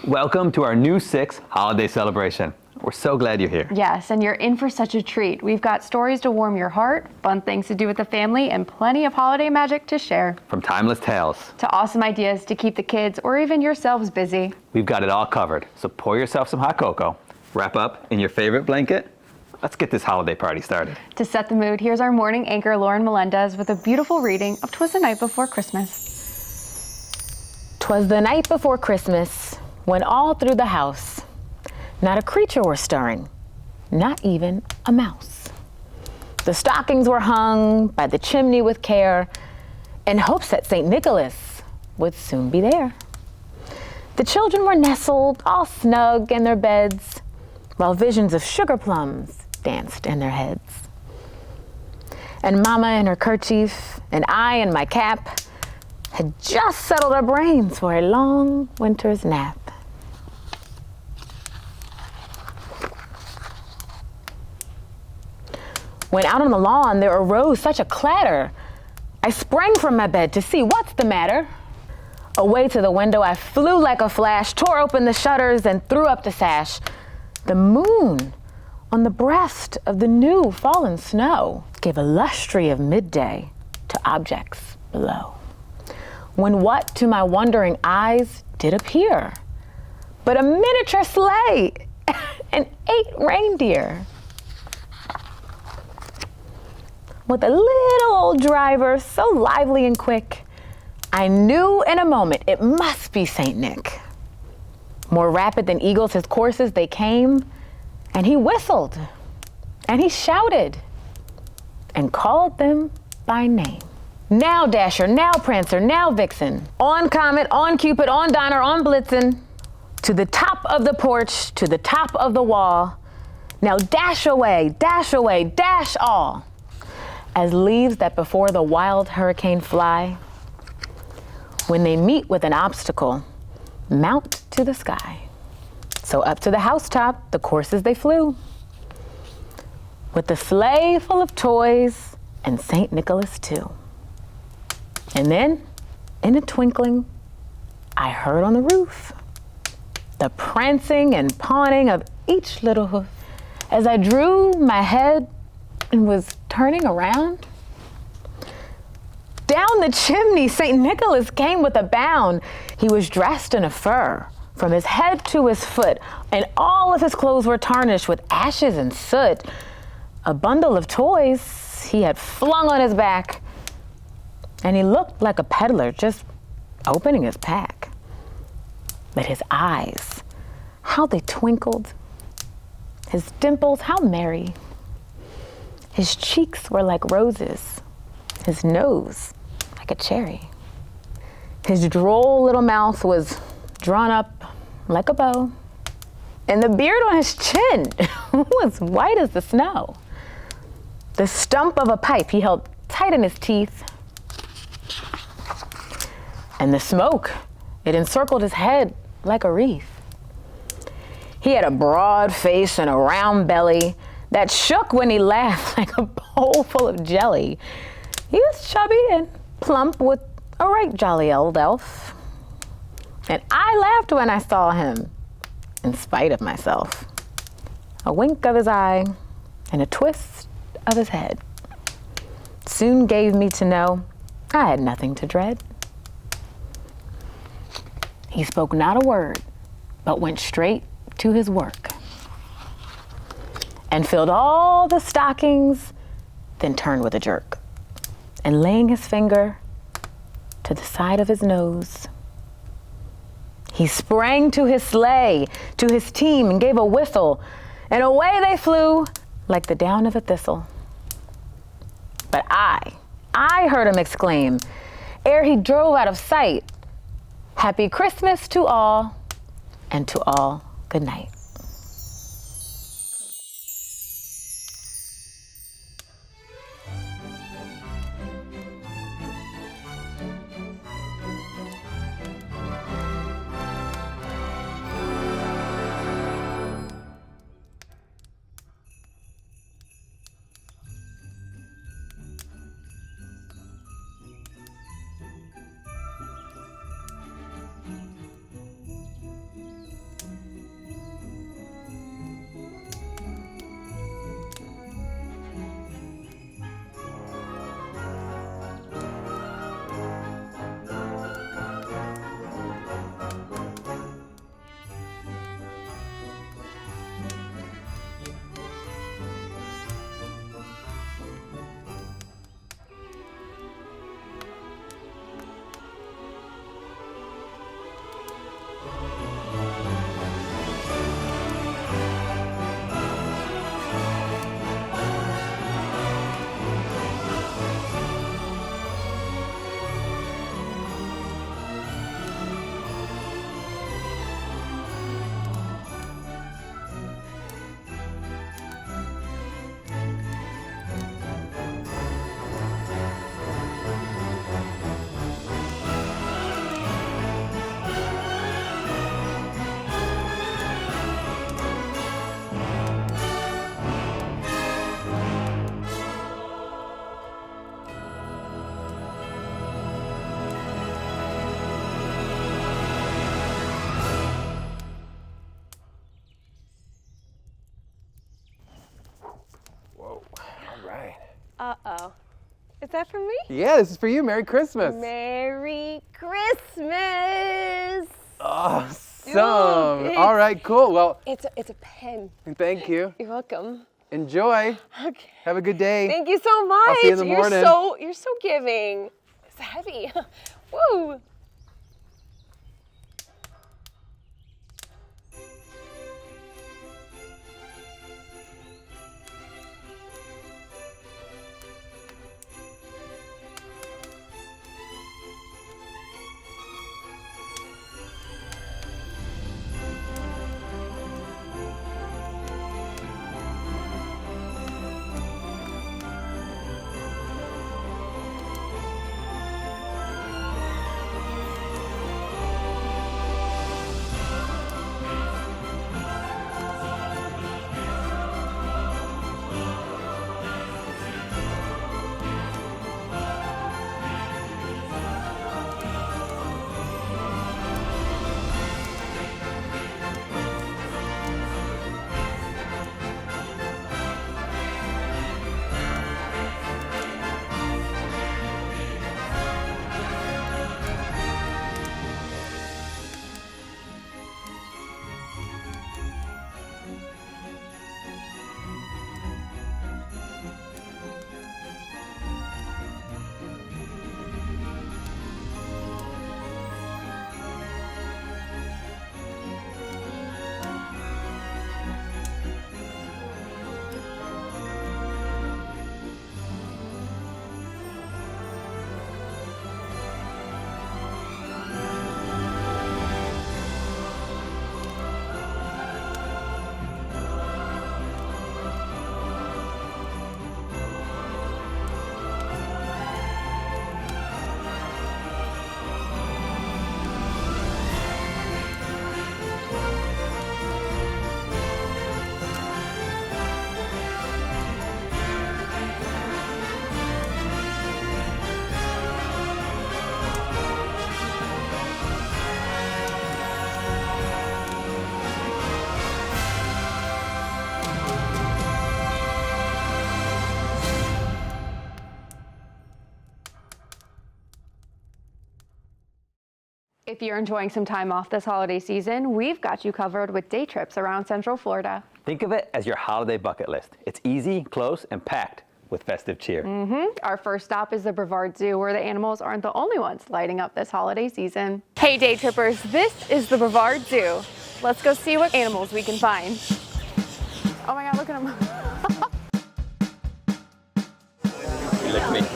Welcome to our new 6 holiday celebration. We're so glad you're here. Yes, and you're in for such a treat. We've got stories to warm your heart, fun things to do with the family, and plenty of holiday magic to share. From timeless tales to awesome ideas to keep the kids or even yourselves busy. We've got it all covered. So pour yourself some hot cocoa, wrap up in your favorite blanket. Let's get this holiday party started. To set the mood, here's our morning anchor, Lauren Melendez, with a beautiful reading of 'Twas the Night Before Christmas. 'Twas the night before Christmas, when all through the house, not a creature were stirring, not even a mouse. The stockings were hung by the chimney with care, in hopes that St. Nicholas would soon be there. The children were nestled all snug in their beds, while visions of sugar plums danced in their heads. And Mama in her kerchief, and I in my cap, had just settled our brains for a long winter's nap. When out on the lawn there arose such a clatter, I sprang from my bed to see what's the matter. Away to the window I flew like a flash, tore open the shutters and threw up the sash. The moon on the breast of the new fallen snow gave a lustre of midday to objects below. When what to my wondering eyes did appear but a miniature sleigh and 8 reindeer. With a little old driver so lively and quick, I knew in a moment it must be Saint Nick. More rapid than eagles his courses they came, and he whistled, and he shouted, and called them by name. Now Dasher, now Prancer, now Vixen, on Comet, on Cupid, on Donner, on Blitzen, to the top of the porch, to the top of the wall. Now dash away, dash all. As leaves that before the wild hurricane fly, when they meet with an obstacle, mount to the sky. So up to the housetop, the courses they flew, with the sleigh full of toys and St. Nicholas too. And then, in a twinkling, I heard on the roof the prancing and pawing of each little hoof. As I drew my head and was turning around, down the chimney St. Nicholas came with a bound. He was dressed in a fur from his head to his foot, and all of his clothes were tarnished with ashes and soot. A bundle of toys he had flung on his back, and he looked like a peddler just opening his pack. But his eyes, how they twinkled, his dimples, how merry. His cheeks were like roses, his nose like a cherry. His droll little mouth was drawn up like a bow, and the beard on his chin was white as the snow. The stump of a pipe he held tight in his teeth, and the smoke, it encircled his head like a wreath. He had a broad face and a round belly that shook when he laughed like a bowl full of jelly. He was chubby and plump with a right jolly old elf. And I laughed when I saw him, in spite of myself. A wink of his eye and a twist of his head soon gave me to know I had nothing to dread. He spoke not a word, but went straight to his work and filled all the stockings, then turned with a jerk, and laying his finger to the side of his nose, he sprang to his sleigh, to his team, and gave a whistle, and away they flew like the down of a thistle. But I heard him exclaim, ere he drove out of sight, "Happy Christmas to all, and to all good night." that for me? Yeah, this is for you. Merry Christmas. Merry Christmas. Awesome. Ooh, All right, cool. Well, It's a pen. thank you. You're welcome. Enjoy. Okay. Have a good day. Thank you so much. I'll see you in the morning. You're so giving. It's heavy. Woo. If you're enjoying some time off this holiday season, we've got you covered with day trips around Central Florida. Think of it as your holiday bucket list. It's easy, close, and packed with festive cheer. Our first stop is the Brevard Zoo, where the animals aren't the only ones lighting up this holiday season. Hey day trippers, this is the Brevard Zoo. Let's go see what animals we can find. Oh my God, look at them. Lick me.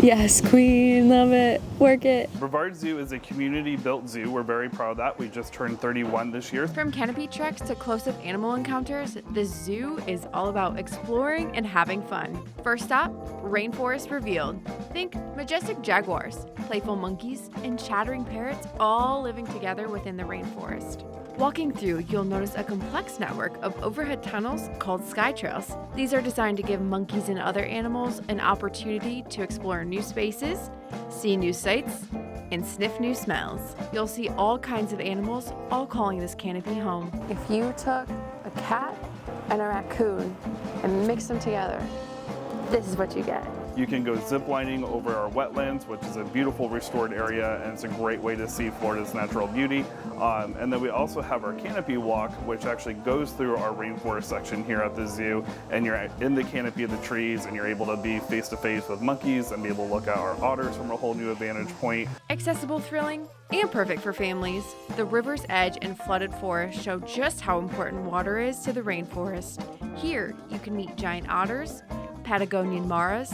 Yes, queen, love it, work it. Brevard Zoo is a community-built zoo. We're very proud of that. We just turned 31 this year. From canopy treks to close-up animal encounters, the zoo is all about exploring and having fun. First stop, rainforest revealed. Think majestic jaguars, playful monkeys, and chattering parrots all living together within the rainforest. Walking through, you'll notice a complex network of overhead tunnels called sky trails. These are designed to give monkeys and other animals an opportunity to explore new spaces, see new sights, and sniff new smells. You'll see all kinds of animals, all calling this canopy home. If you took a cat and a raccoon and mixed them together, this is what you get. You can go ziplining over our wetlands, which is a beautiful restored area, and it's a great way to see Florida's natural beauty. And then we also have our canopy walk, which actually goes through our rainforest section here at the zoo, and you're in the canopy of the trees, and you're able to be face to face with monkeys and be able to look at our otters from a whole new vantage point. Accessible, thrilling, and perfect for families, the river's edge and flooded forest show just how important water is to the rainforest. Here, you can meet giant otters, Patagonian maras,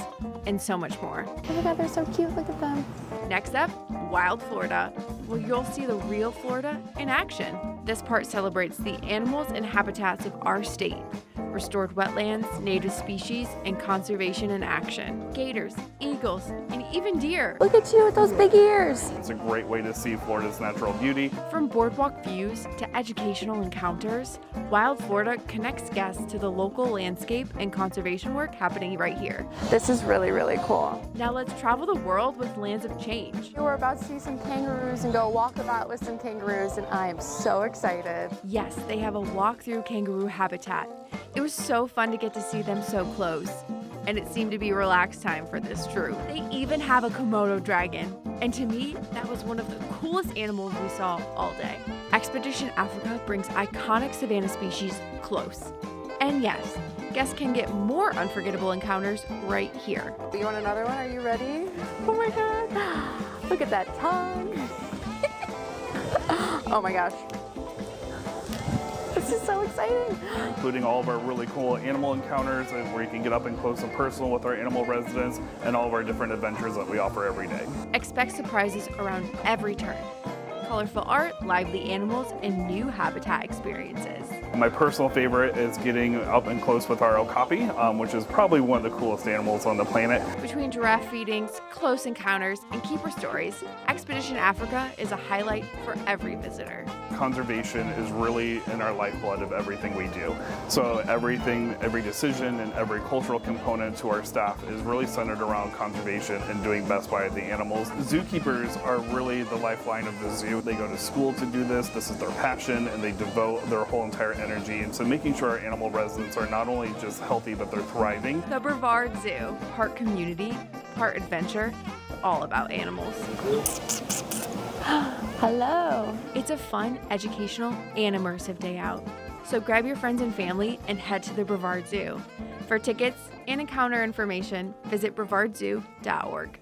and so much more. Oh my God, they're so cute, look at them. Next up, Wild Florida, where you'll see the real Florida in action. This part celebrates the animals and habitats of our state, restored wetlands, native species, and conservation in action. Gators, eagles, and even deer. Look at you with those big ears. It's a great way to see Florida's natural beauty. From boardwalk views to educational encounters, Wild Florida connects guests to the local landscape and conservation work happening right here. This is really, really cool. Now let's travel the world with Lands of Change. We're about to see some kangaroos and go walk about with some kangaroos, and I am so excited. Yes, they have a walk through kangaroo habitat. It was so fun to get to see them so close. and it seemed to be relaxed time for this troop. They even have a Komodo dragon, and to me, that was one of the coolest animals we saw all day. Expedition Africa brings iconic savanna species close. And yes, guests can get more unforgettable encounters right here. You want another one? Are you ready? Oh my god. Look at that tongue. Oh my gosh. This is so exciting. Including all of our really cool animal encounters and where you can get up and close and personal with our animal residents and all of our different adventures that we offer every day. Expect surprises around every turn. Colorful art, lively animals, and new habitat experiences. My personal favorite is getting up and close with our okapi, which is probably one of the coolest animals on the planet. Between giraffe feedings, close encounters, and keeper stories, Expedition Africa is a highlight for every visitor. Conservation is really in our lifeblood of everything we do. So every decision and every cultural component to our staff is really centered around conservation and doing best by the animals. Zookeepers are really the lifeline of the zoo. They go to school to do this. This is their passion, and they devote their whole entire energy into making sure our animal residents are not only just healthy, but they're thriving. The Brevard Zoo, part community, part adventure, all about animals. Hello. It's a fun, educational, and immersive day out. So grab your friends and family and head to the Brevard Zoo. For tickets and encounter information, visit brevardzoo.org.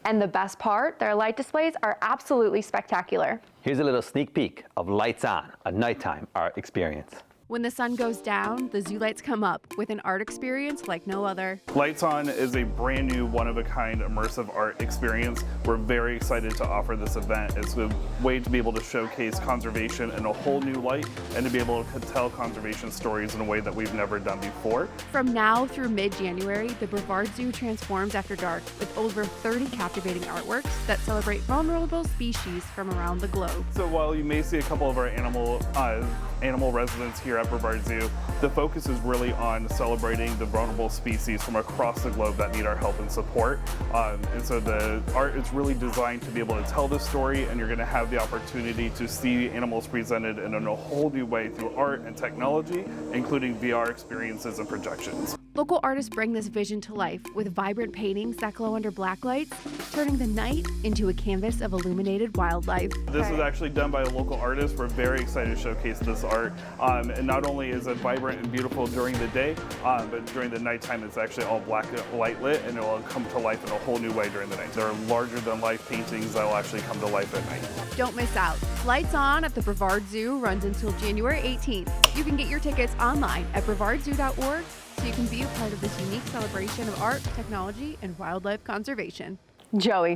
And the best part, their light displays are absolutely spectacular. Here's a little sneak peek of Lights On, a nighttime art experience. When the sun goes down, the zoo lights come up with an art experience like no other. Lights On is a brand new, one-of-a-kind immersive art experience. We're very excited to offer this event. It's a way to be able to showcase conservation in a whole new light and to be able to tell conservation stories in a way that we've never done before. From now through mid-January, the Brevard Zoo transforms after dark with over 30 captivating artworks that celebrate vulnerable species from around the globe. So while you may see a couple of our animal residents here at Brevard Zoo, the focus is really on celebrating the vulnerable species from across the globe that need our help and support. And so the art is really designed to be able to tell this story, and you're going to have the opportunity to see animals presented in a whole new way through art and technology, including VR experiences and projections. Local artists bring this vision to life with vibrant paintings that glow under black lights, turning the night into a canvas of illuminated wildlife. This was actually done by a local artist. We're very excited to showcase this art. And not only is it vibrant and beautiful during the day, but during the nighttime it's actually all black light lit, and it will come to life in a whole new way during the night. There are larger than life paintings that will actually come to life at night. Don't miss out. Lights On at the Brevard Zoo runs until January 18th. You can get your tickets online at brevardzoo.org so you can be a part of this unique celebration of art, technology, and wildlife conservation. Joey,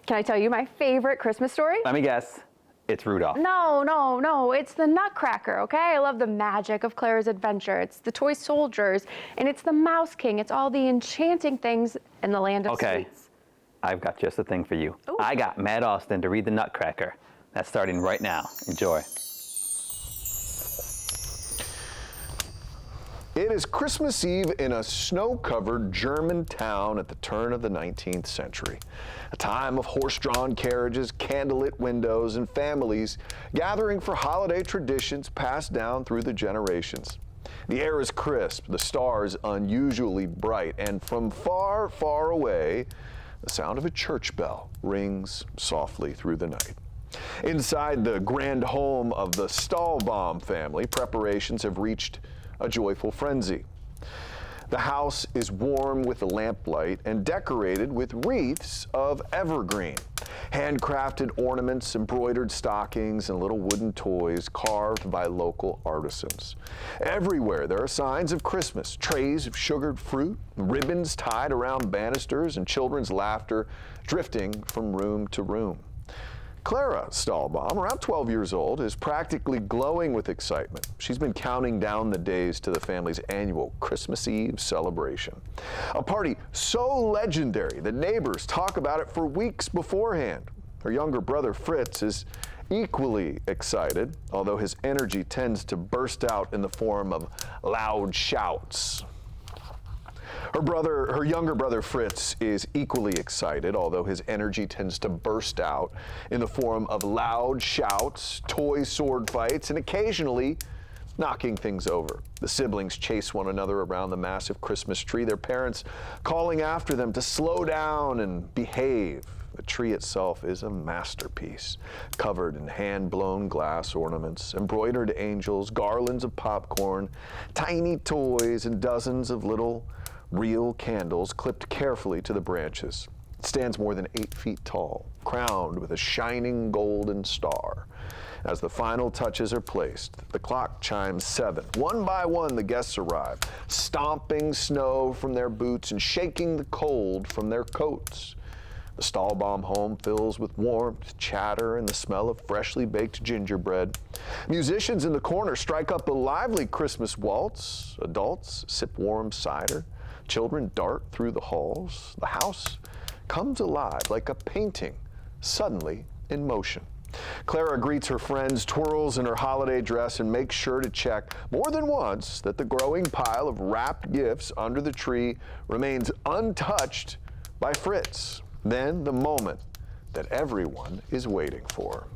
can I tell you my favorite Christmas story? Let me guess, it's Rudolph. No, it's the Nutcracker, okay? I love the magic of Clara's adventure. It's the toy soldiers, and it's the Mouse King. It's all the enchanting things in the land of sweets. I've got just the thing for you. Ooh. I got Matt Austin to read the Nutcracker. That's starting right now. Enjoy. It is Christmas Eve in a snow-covered German town at the turn of the 19th century. A time of horse-drawn carriages, candlelit windows, and families gathering for holiday traditions passed down through the generations. The air is crisp, the stars unusually bright, and from far, far away, the sound of a church bell rings softly through the night. Inside the grand home of the Stahlbaum family, preparations have reached a joyful frenzy. The house is warm with lamplight and decorated with wreaths of evergreen, handcrafted ornaments, embroidered stockings, and little wooden toys carved by local artisans. Everywhere there are signs of Christmas, trays of sugared fruit, ribbons tied around banisters, and children's laughter drifting from room to room. Clara Stahlbaum, around 12 years old, is practically glowing with excitement. She's been counting down the days to the family's annual Christmas Eve celebration. A party so legendary that neighbors talk about it for weeks beforehand. Her younger brother Fritz is equally excited, although his energy tends to burst out in the form of loud shouts. Her younger brother Fritz is equally excited, although his energy tends to burst out in the form of loud shouts, toy sword fights, and occasionally knocking things over. The siblings chase one another around the massive Christmas tree, their parents calling after them to slow down and behave. The tree itself is a masterpiece, covered in hand-blown glass ornaments, embroidered angels, garlands of popcorn, tiny toys, and dozens of little real candles clipped carefully to the branches. It stands more than 8 feet tall, crowned with a shining golden star. As the final touches are placed, the clock chimes 7. One by one, the guests arrive, stomping snow from their boots and shaking the cold from their coats. The Stahlbaum home fills with warmth, chatter, and the smell of freshly baked gingerbread. Musicians in the corner strike up a lively Christmas waltz. Adults sip warm cider. Children dart through the halls. The house comes alive like a painting, suddenly in motion. Clara greets her friends, twirls in her holiday dress, and makes sure to check more than once that the growing pile of wrapped gifts under the tree remains untouched by Fritz. Then the moment that everyone is waiting for.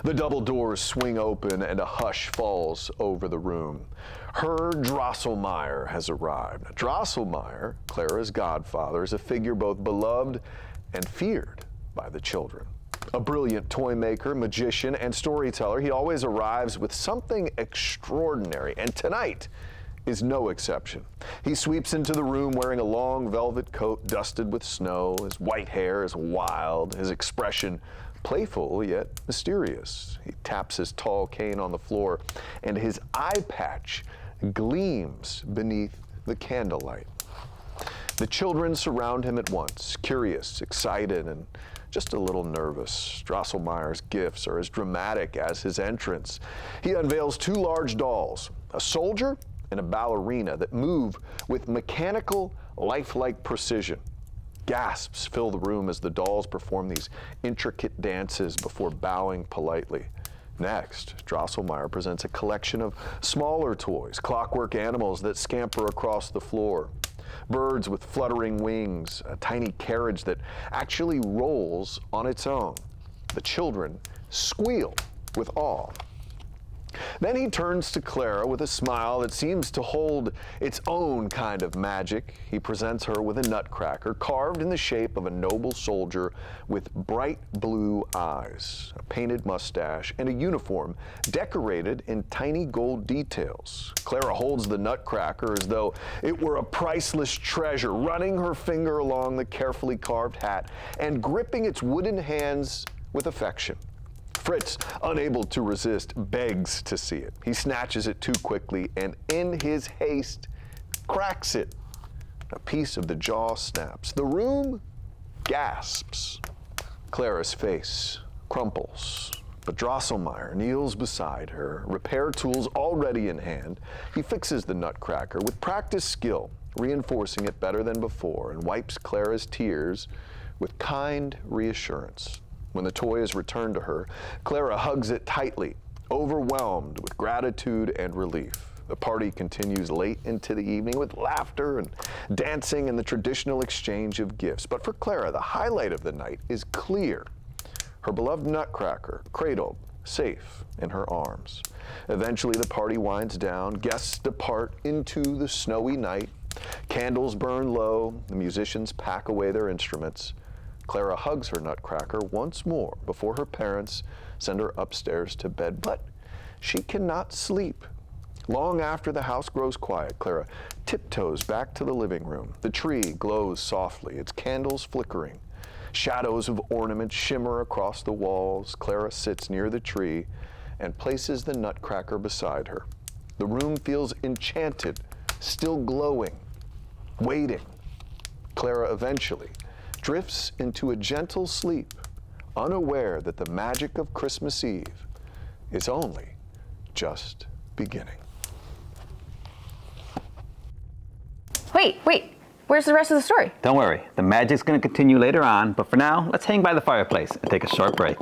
The double doors swing open and a hush falls over the room. Herr Drosselmeyer has arrived. Drosselmeyer, Clara's godfather, is a figure both beloved and feared by the children. A brilliant toy maker, magician, and storyteller, he always arrives with something extraordinary, and tonight is no exception. He sweeps into the room wearing a long velvet coat dusted with snow. His white hair is wild, his expression playful yet mysterious. He taps his tall cane on the floor, and his eye patch gleams beneath the candlelight. The children surround him at once, curious, excited, and just a little nervous. Drosselmeyer's gifts are as dramatic as his entrance. He unveils 2 large dolls, a soldier and a ballerina, that move with mechanical, lifelike precision. Gasps fill the room as the dolls perform these intricate dances before bowing politely. Next, Drosselmeyer presents a collection of smaller toys, clockwork animals that scamper across the floor. Birds with fluttering wings, a tiny carriage that actually rolls on its own. The children squeal with awe. Then he turns to Clara with a smile that seems to hold its own kind of magic. He presents her with a nutcracker carved in the shape of a noble soldier with bright blue eyes, a painted mustache, and a uniform decorated in tiny gold details. Clara holds the nutcracker as though it were a priceless treasure, running her finger along the carefully carved hat and gripping its wooden hands with affection. Fritz, unable to resist, begs to see it. He snatches it too quickly and, in his haste, cracks it. A piece of the jaw snaps. The room gasps. Clara's face crumples, but Drosselmeyer kneels beside her, repair tools already in hand. He fixes the nutcracker with practiced skill, reinforcing it better than before, and wipes Clara's tears with kind reassurance. When the toy is returned to her, Clara hugs it tightly, overwhelmed with gratitude and relief. The party continues late into the evening with laughter and dancing and the traditional exchange of gifts. But for Clara, the highlight of the night is clear. Her beloved nutcracker, cradled, safe in her arms. Eventually, the party winds down. Guests depart into the snowy night. Candles burn low. The musicians pack away their instruments. Clara hugs her nutcracker once more before her parents send her upstairs to bed, but she cannot sleep. Long after the house grows quiet, Clara tiptoes back to the living room. The tree glows softly, its candles flickering. Shadows of ornament shimmer across the walls. Clara sits near the tree and places the nutcracker beside her. The room feels enchanted, still glowing, waiting. Clara eventually drifts into a gentle sleep, unaware that the magic of Christmas Eve is only just beginning. Wait, where's the rest of the story? Don't worry, the magic's gonna continue later on, but for now, let's hang by the fireplace and take a short break.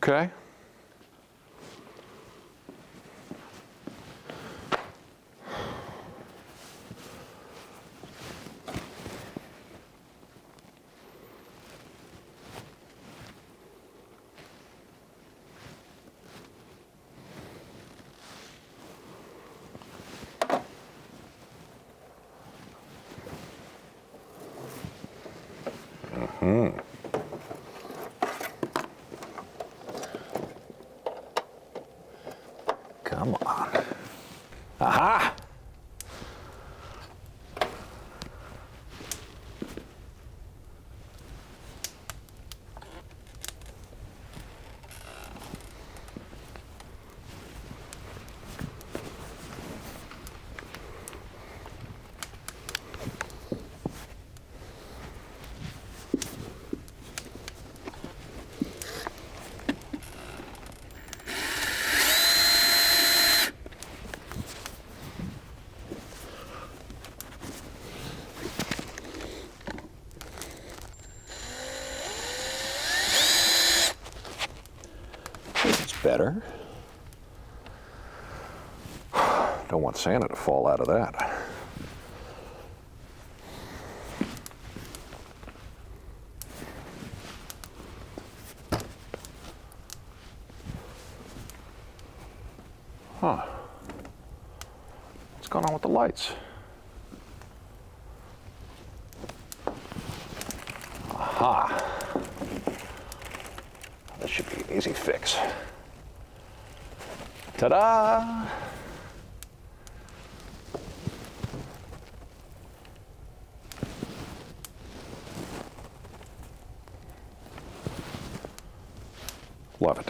Okay. Come on. Aha! Better. Don't want Santa to fall out of that. Huh. What's going on with the lights? Aha. This should be an easy fix. Ta-da! Love it.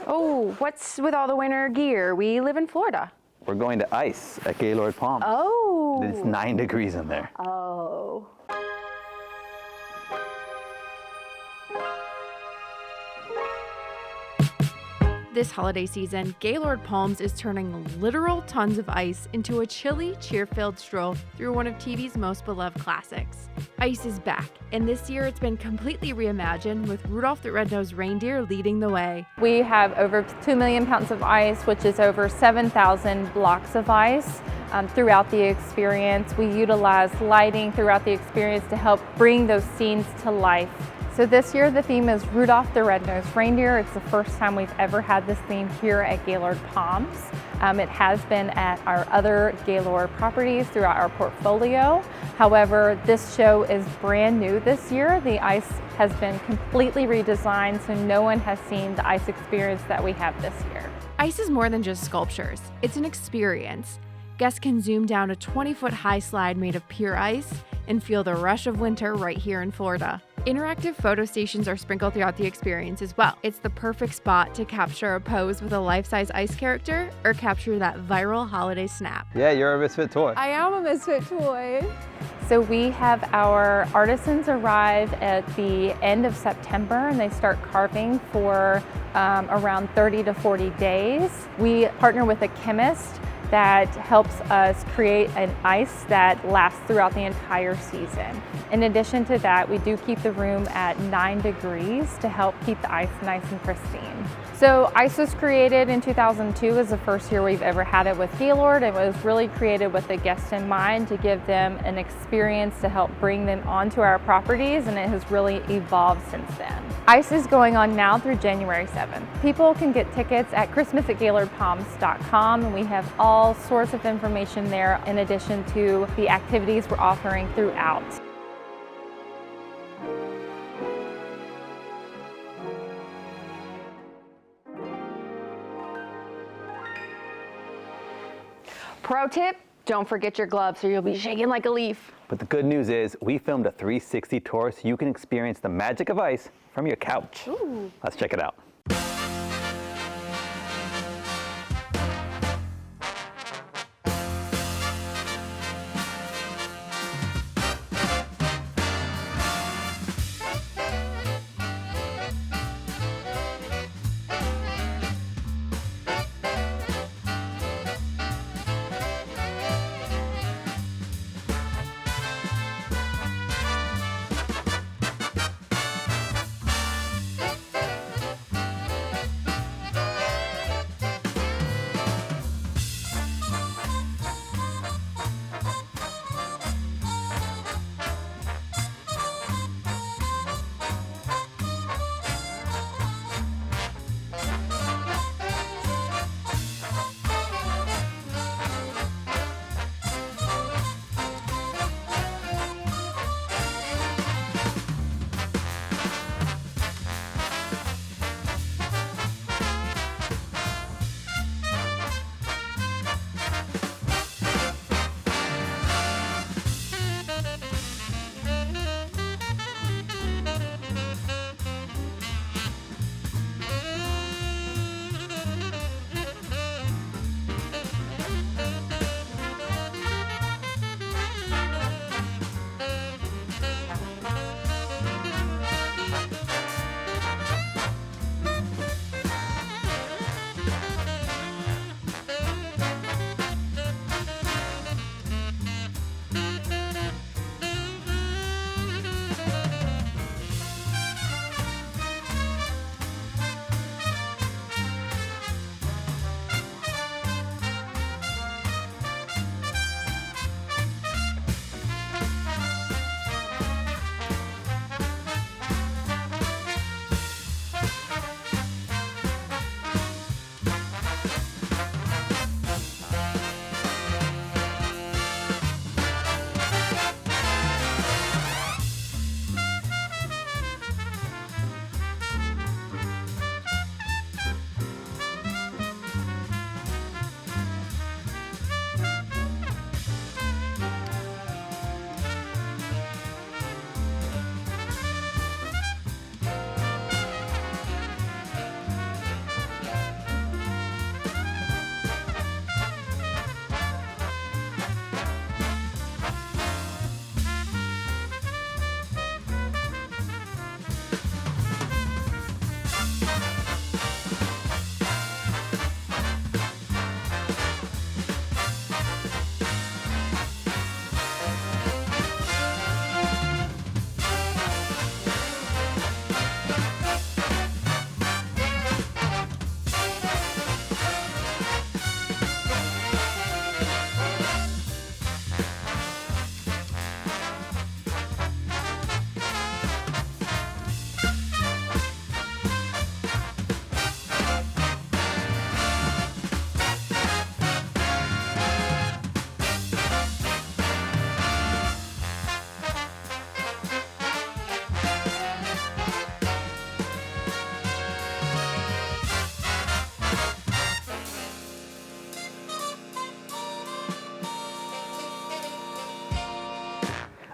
Oh, what's with all the winter gear? We live in Florida. We're going to ice at Gaylord Palms. Oh. It's 9 degrees in there. Oh. This holiday season, Gaylord Palms is turning literal tons of ice into a chilly, cheer-filled stroll through one of TV's most beloved classics. Ice is back, and this year it's been completely reimagined with Rudolph the Red-Nosed Reindeer leading the way. We have over 2 million pounds of ice, which is over 7,000 blocks of ice throughout the experience. We utilize lighting throughout the experience to help bring those scenes to life. So this year the theme is Rudolph the Red-Nosed Reindeer. It's the first time we've ever had this theme here at Gaylord Palms. It has been at our other Gaylord properties throughout our portfolio. However, this show is brand new this year. The ice has been completely redesigned, so no one has seen the ice experience that we have this year. Ice is more than just sculptures. It's an experience. Guests can zoom down a 20-foot high slide made of pure ice and feel the rush of winter right here in Florida. Interactive photo stations are sprinkled throughout the experience as well. It's the perfect spot to capture a pose with a life-size ice character or capture that viral holiday snap. Yeah, you're a misfit toy. I am a misfit toy. So we have our artisans arrive at the end of September and they start carving for around 30 to 40 days. We partner with a chemist that helps us create an ice that lasts throughout the entire season. In addition to that, we do keep the room at 9 degrees to help keep the ice nice and pristine. So ice was created in 2002. It was the first year we've ever had it with Gaylord. It was really created with the guest in mind to give them an experience to help bring them onto our properties, and it has really evolved since then. Ice is going on now through January 7th. People can get tickets at christmas@gaylordpalms.com, and we have all sorts of information there in addition to the activities we're offering throughout. Pro tip, don't forget your gloves or you'll be shaking like a leaf. But the good news is we filmed a 360 tour so you can experience the magic of ice from your couch. Ooh. Let's check it out.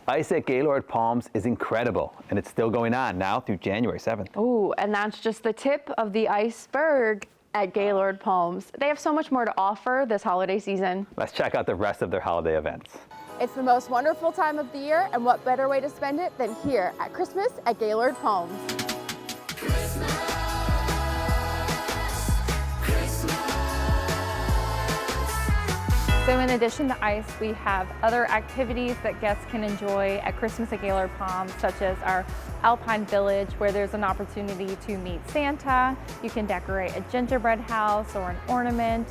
Ice at Gaylord Palms is incredible, and it's still going on now through January 7th. Ooh, and that's just the tip of the iceberg at Gaylord Palms. They have so much more to offer this holiday season. Let's check out the rest of their holiday events. It's the most wonderful time of the year, and what better way to spend it than here at Christmas at Gaylord Palms. So in addition to ice, we have other activities that guests can enjoy at Christmas at Gaylord Palms, such as our Alpine Village, where there's an opportunity to meet Santa. You can decorate a gingerbread house or an ornament.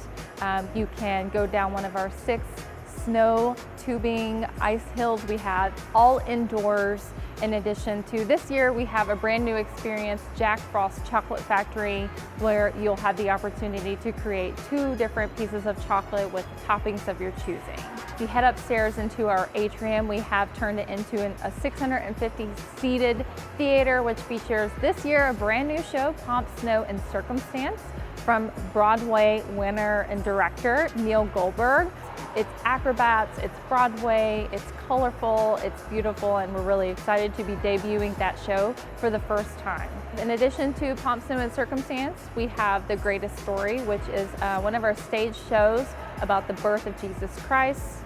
You can go down one of our 6 snow tubing ice hills we have, all indoors. In addition to this year, we have a brand new experience, Jack Frost Chocolate Factory, where you'll have the opportunity to create 2 different pieces of chocolate with toppings of your choosing. If you head upstairs into our atrium, we have turned it into a 650 seated theater, which features this year a brand new show, Pomp, Snow, and Circumstance, from Broadway winner and director Neil Goldberg. It's acrobats, it's Broadway, it's colorful, it's beautiful, and we're really excited to be debuting that show for the first time. In addition to Pomp, Snow, and Circumstance, we have The Greatest Story, which is one of our stage shows about the birth of Jesus Christ.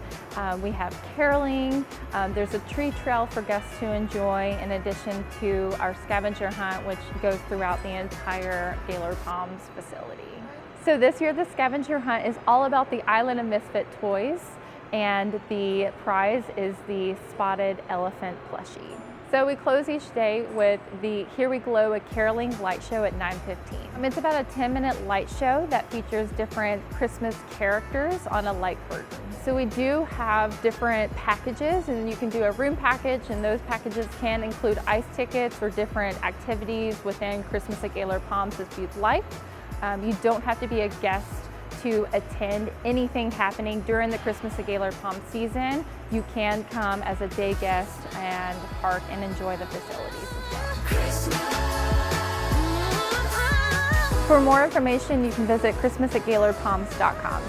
We have caroling. There's a tree trail for guests to enjoy, in addition to our scavenger hunt, which goes throughout the entire Gaylord Palms facility. So this year, the scavenger hunt is all about the Island of Misfit toys, and the prize is the spotted elephant plushie. So we close each day with the Here We Glow, a caroling light show at 9:15. It's about a 10-minute light show that features different Christmas characters on a light curtain. So we do have different packages, and you can do a room package, and those packages can include ice tickets or different activities within Christmas at Gaylord Palms if you'd like. You don't have to be a guest to attend anything happening during the Christmas at Gaylord Palms season. You can come as a day guest and park and enjoy the facilities as well. For more information, you can visit christmasatgaylordpalms.com.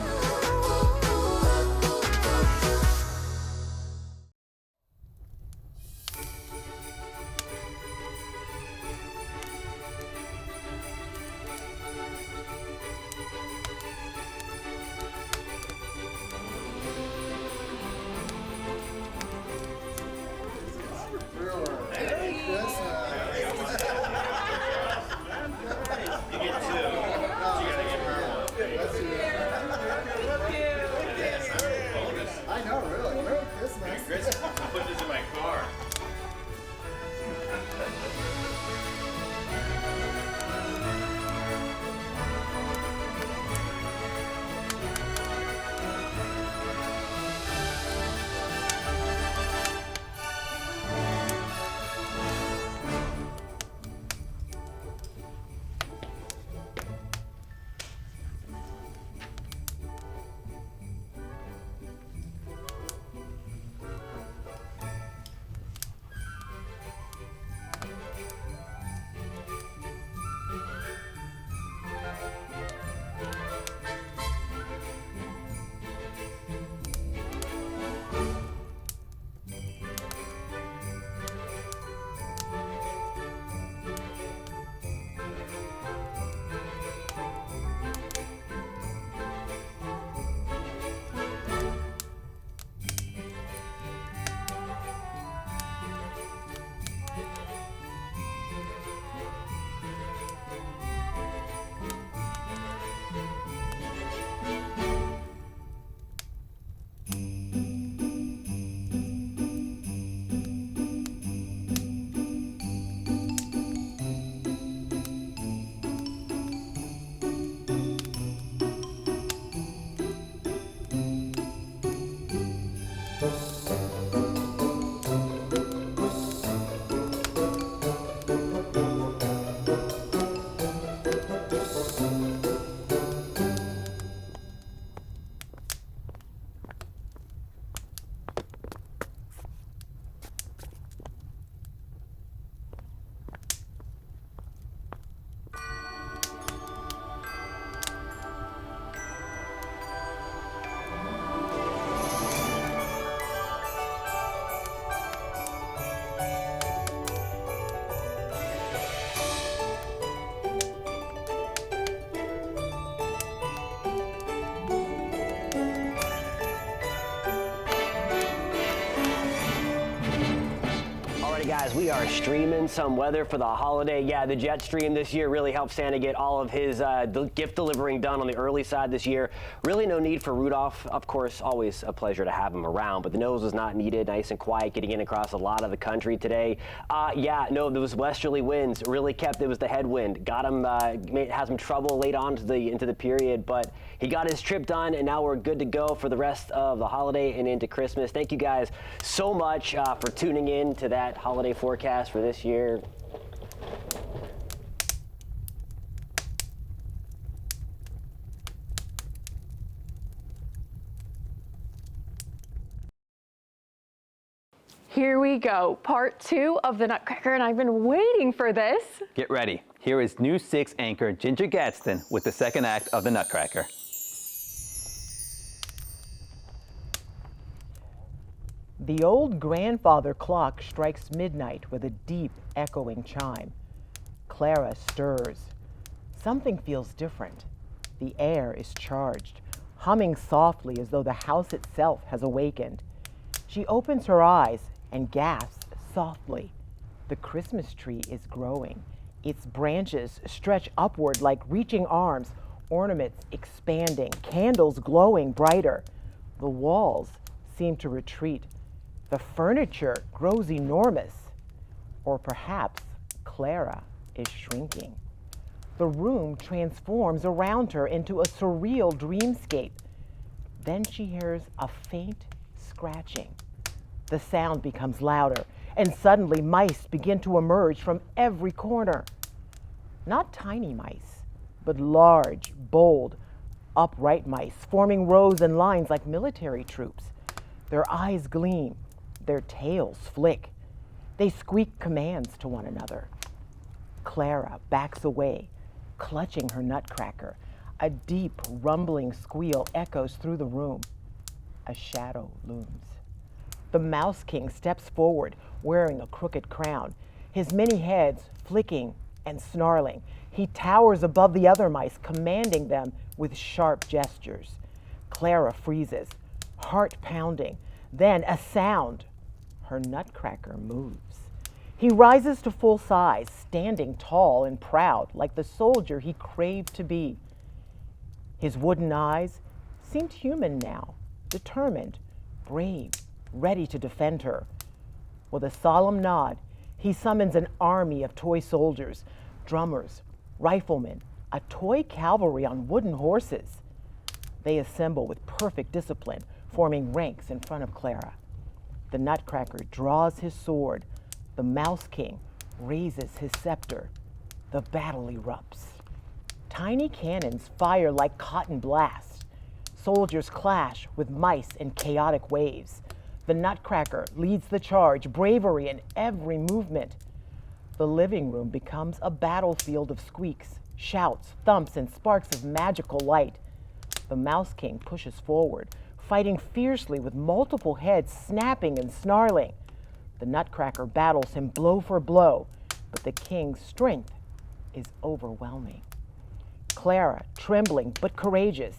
as we are streaming some weather for the holiday. Yeah, the jet stream this year really helped Santa get all of his gift delivering done on the early side this year. Really no need for Rudolph. Of course, always a pleasure to have him around, but the nose was not needed. Nice and quiet getting in across a lot of the country today. Yeah, no, those westerly winds really kept, it was the headwind. Got him, had some trouble late on into the period, but he got his trip done, and now we're good to go for the rest of the holiday and into Christmas. Thank you guys so much for tuning in to that holiday forecast for this year. Here we go, part 2 of the Nutcracker, and I've been waiting for this. Get ready. Here is News 6 anchor Ginger Gadsden with the second act of the Nutcracker. The old grandfather clock strikes midnight with a deep, echoing chime. Clara stirs. Something feels different. The air is charged, humming softly as though the house itself has awakened. She opens her eyes and gasps softly. The Christmas tree is growing. Its branches stretch upward like reaching arms, ornaments expanding, candles glowing brighter. The walls seem to retreat. The furniture grows enormous. Or perhaps Clara is shrinking. The room transforms around her into a surreal dreamscape. Then she hears a faint scratching. The sound becomes louder, and suddenly mice begin to emerge from every corner. Not tiny mice, but large, bold, upright mice, forming rows and lines like military troops. Their eyes gleam. Their tails flick. They squeak commands to one another. Clara backs away, clutching her Nutcracker. A deep, rumbling squeal echoes through the room. A shadow looms. The Mouse King steps forward, wearing a crooked crown, his many heads flicking and snarling. He towers above the other mice, commanding them with sharp gestures. Clara freezes, heart pounding. Then a sound. Her Nutcracker moves. He rises to full size, standing tall and proud, like the soldier he craved to be. His wooden eyes seemed human now, determined, brave, ready to defend her. With a solemn nod, he summons an army of toy soldiers, drummers, riflemen, a toy cavalry on wooden horses. They assemble with perfect discipline, forming ranks in front of Clara. The Nutcracker draws his sword. The Mouse King raises his scepter. The battle erupts. Tiny cannons fire like cotton blasts. Soldiers clash with mice in chaotic waves. The Nutcracker leads the charge, bravery in every movement. The living room becomes a battlefield of squeaks, shouts, thumps, and sparks of magical light. The Mouse King pushes forward, fighting fiercely with multiple heads snapping and snarling. The Nutcracker battles him blow for blow, but the king's strength is overwhelming. Clara, trembling but courageous,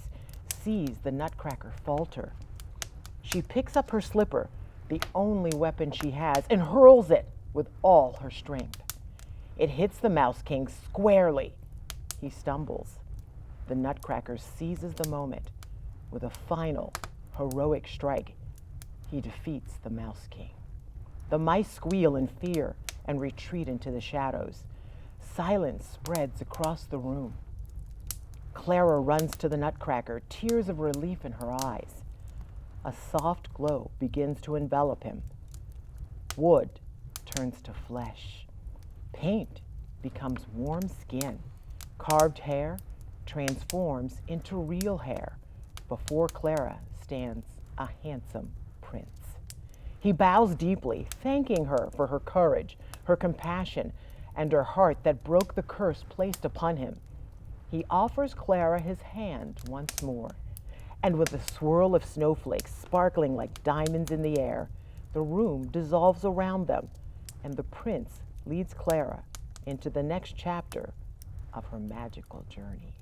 sees the Nutcracker falter. She picks up her slipper, the only weapon she has, and hurls it with all her strength. It hits the Mouse King squarely. He stumbles. The Nutcracker seizes the moment. With a final, heroic strike, he defeats the Mouse King. The mice squeal in fear and retreat into the shadows. Silence spreads across the room. Clara runs to the Nutcracker, tears of relief in her eyes. A soft glow begins to envelop him. Wood turns to flesh. Paint becomes warm skin. Carved hair transforms into real hair. Before Clara stands a handsome prince. He bows deeply, thanking her for her courage, her compassion, and her heart that broke the curse placed upon him. He offers Clara his hand once more, and with a swirl of snowflakes sparkling like diamonds in the air, the room dissolves around them, and the prince leads Clara into the next chapter of her magical journey.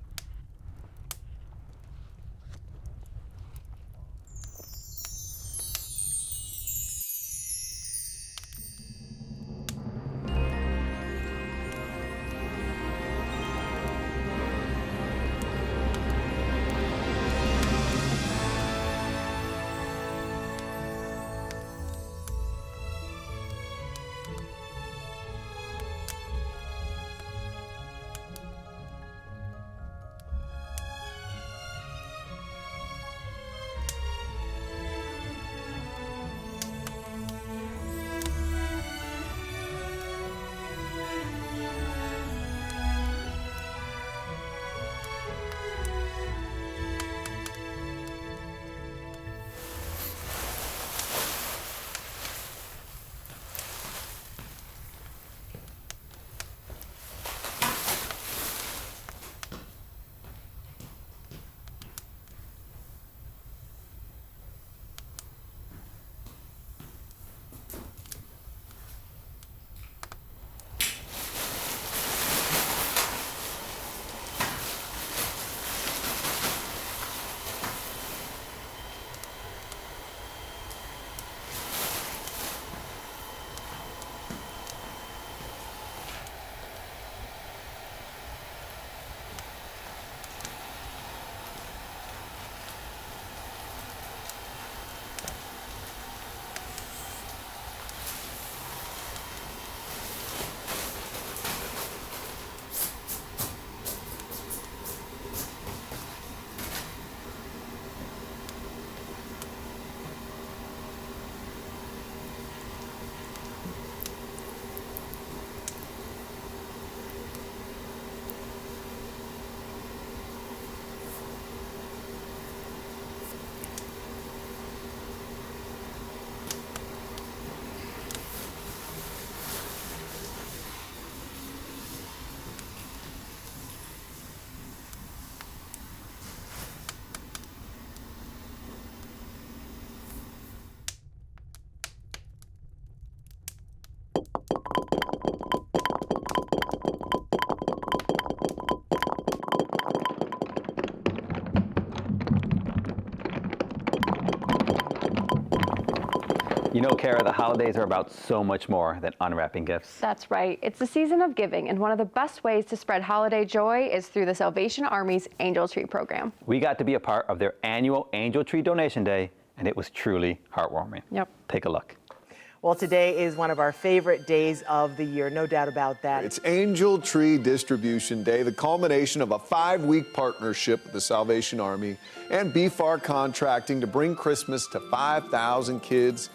You know, Kara, the holidays are about so much more than unwrapping gifts. That's right. It's the season of giving, and one of the best ways to spread holiday joy is through the Salvation Army's Angel Tree program. We got to be a part of their annual Angel Tree Donation Day, and it was truly heartwarming. Yep. Take a look. Well, today is one of our favorite days of the year, no doubt about that. It's Angel Tree Distribution Day, the culmination of a 5-week partnership with the Salvation Army and BFAR Contracting to bring Christmas to 5,000 kids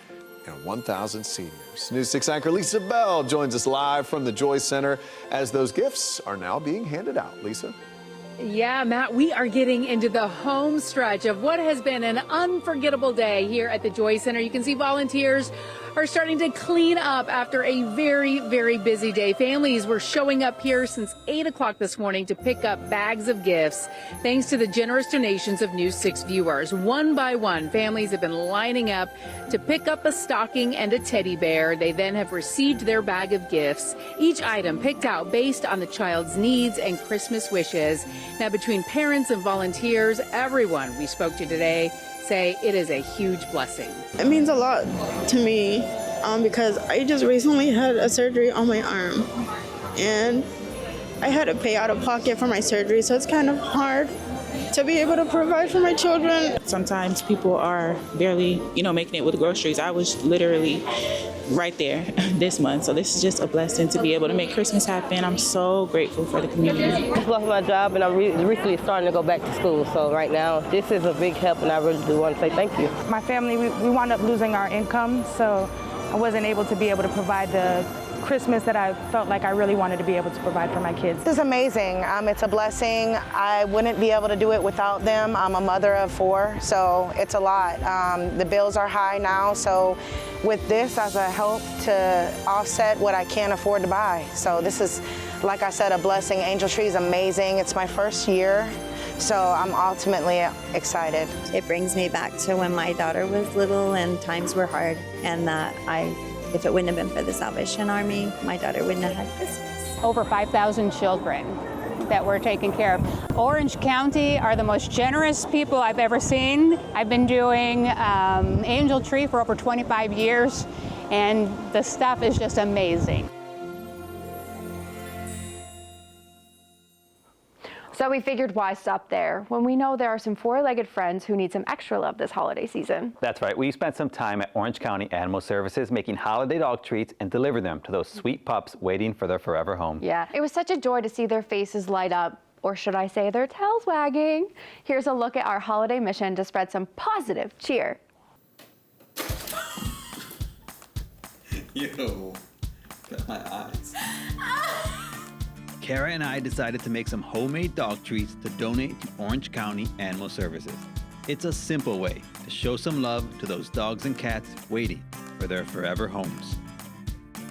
and 1,000 seniors. News 6 anchor Lisa Bell joins us live from the Joy Center as those gifts are now being handed out. Lisa? Yeah, Matt, we are getting into the home stretch of what has been an unforgettable day here at the Joy Center. You can see volunteers are starting to clean up after a very, very busy day. Families were showing up here since 8 o'clock this morning to pick up bags of gifts, thanks to the generous donations of News 6 viewers. One by one, families have been lining up to pick up a stocking and a teddy bear. They then have received their bag of gifts, each item picked out based on the child's needs and Christmas wishes. Now, between parents and volunteers, everyone we spoke to today say it is a huge blessing. It means a lot to me because I just recently had a surgery on my arm and I had to pay out of pocket for my surgery, so it's kind of hard to be able to provide for my children. Sometimes people are barely, making it with groceries. I was literally right there this month, so this is just a blessing to be able to make Christmas happen. I'm so grateful for the community. I just lost my job and I'm recently starting to go back to school, so right now this is a big help and I really do want to say thank you. My family, we wound up losing our income, so I wasn't able to be able to provide the Christmas that I felt like I really wanted to be able to provide for my kids. This is amazing. It's a blessing. I wouldn't be able to do it without them. I'm a mother of 4, so it's a lot. The bills are high now, so with this as a help to offset what I can't afford to buy. So this is, like I said, a blessing. Angel Tree is amazing. It's my first year, so I'm ultimately excited. It brings me back to when my daughter was little and times were hard, and that if it wouldn't have been for the Salvation Army, my daughter wouldn't have had Christmas. Over 5,000 children that we're taking care of. Orange County are the most generous people I've ever seen. I've been doing Angel Tree for over 25 years, and the stuff is just amazing. So we figured, why stop there when we know there are some 4-legged friends who need some extra love this holiday season? That's right. We spent some time at Orange County Animal Services making holiday dog treats and deliver them to those sweet pups waiting for their forever home. Yeah, it was such a joy to see their faces light up, or should I say their tails wagging. Here's a look at our holiday mission to spread some positive cheer. Yo, got my eyes. Kara and I decided to make some homemade dog treats to donate to Orange County Animal Services. It's a simple way to show some love to those dogs and cats waiting for their forever homes.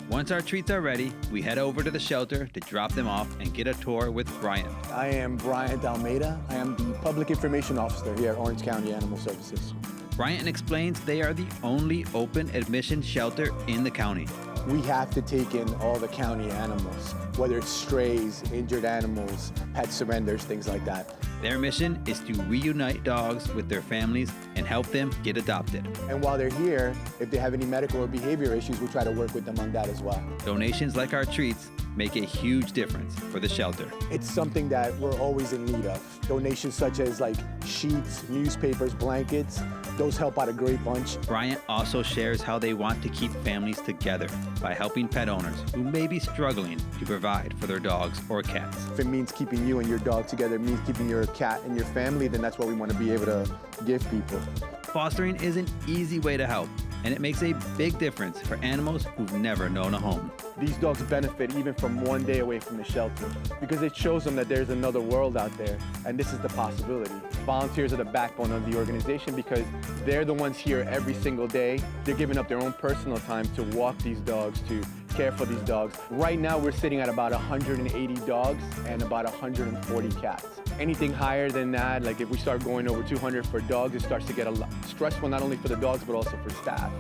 Once our treats are ready, we head over to the shelter to drop them off and get a tour with Brian. I am Brian Almeida. I am the Public Information Officer here at Orange County Animal Services. Brian explains they are the only open admission shelter in the county. We have to take in all the county animals, whether it's strays, injured animals, pet surrenders, things like that. Their mission is to reunite dogs with their families and help them get adopted. And while they're here, if they have any medical or behavior issues, we try to work with them on that as well. Donations like our treats make a huge difference for the shelter. It's something that we're always in need of. Donations such as like sheets, newspapers, blankets, those help out a great bunch. Bryant also shares how they want to keep families together by helping pet owners who may be struggling to provide for their dogs or cats. If it means keeping you and your dog together, it means keeping your cat and your family, then that's what we want to be able to give people. Fostering is an easy way to help, and it makes a big difference for animals who've never known a home. These dogs benefit even from one day away from the shelter because it shows them that there's another world out there, and this is the possibility. Volunteers are the backbone of the organization because they're the ones here every single day. They're giving up their own personal time to walk these dogs, to care for these dogs. Right now, we're sitting at about 180 dogs and about 140 cats. Anything higher than that, like if we start going over 200 for dogs, it starts to get a lot stressful, not only for the dogs, but also for staff.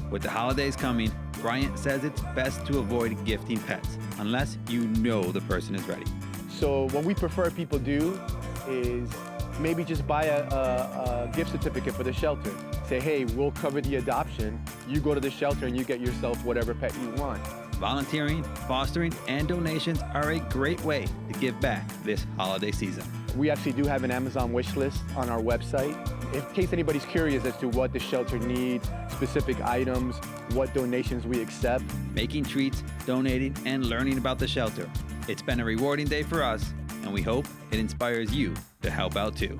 With the holidays coming, Bryant says it's best to avoid gifting pets unless you know the person is ready. So what we prefer people do is maybe just buy a gift certificate for the shelter. Say, hey, we'll cover the adoption. You go to the shelter and you get yourself whatever pet you want. Volunteering, fostering, and donations are a great way to give back this holiday season. We actually do have an Amazon wish list on our website. In case anybody's curious as to what the shelter needs, specific items, what donations we accept. Making treats, donating, and learning about the shelter. It's been a rewarding day for us, and we hope it inspires you to help out too.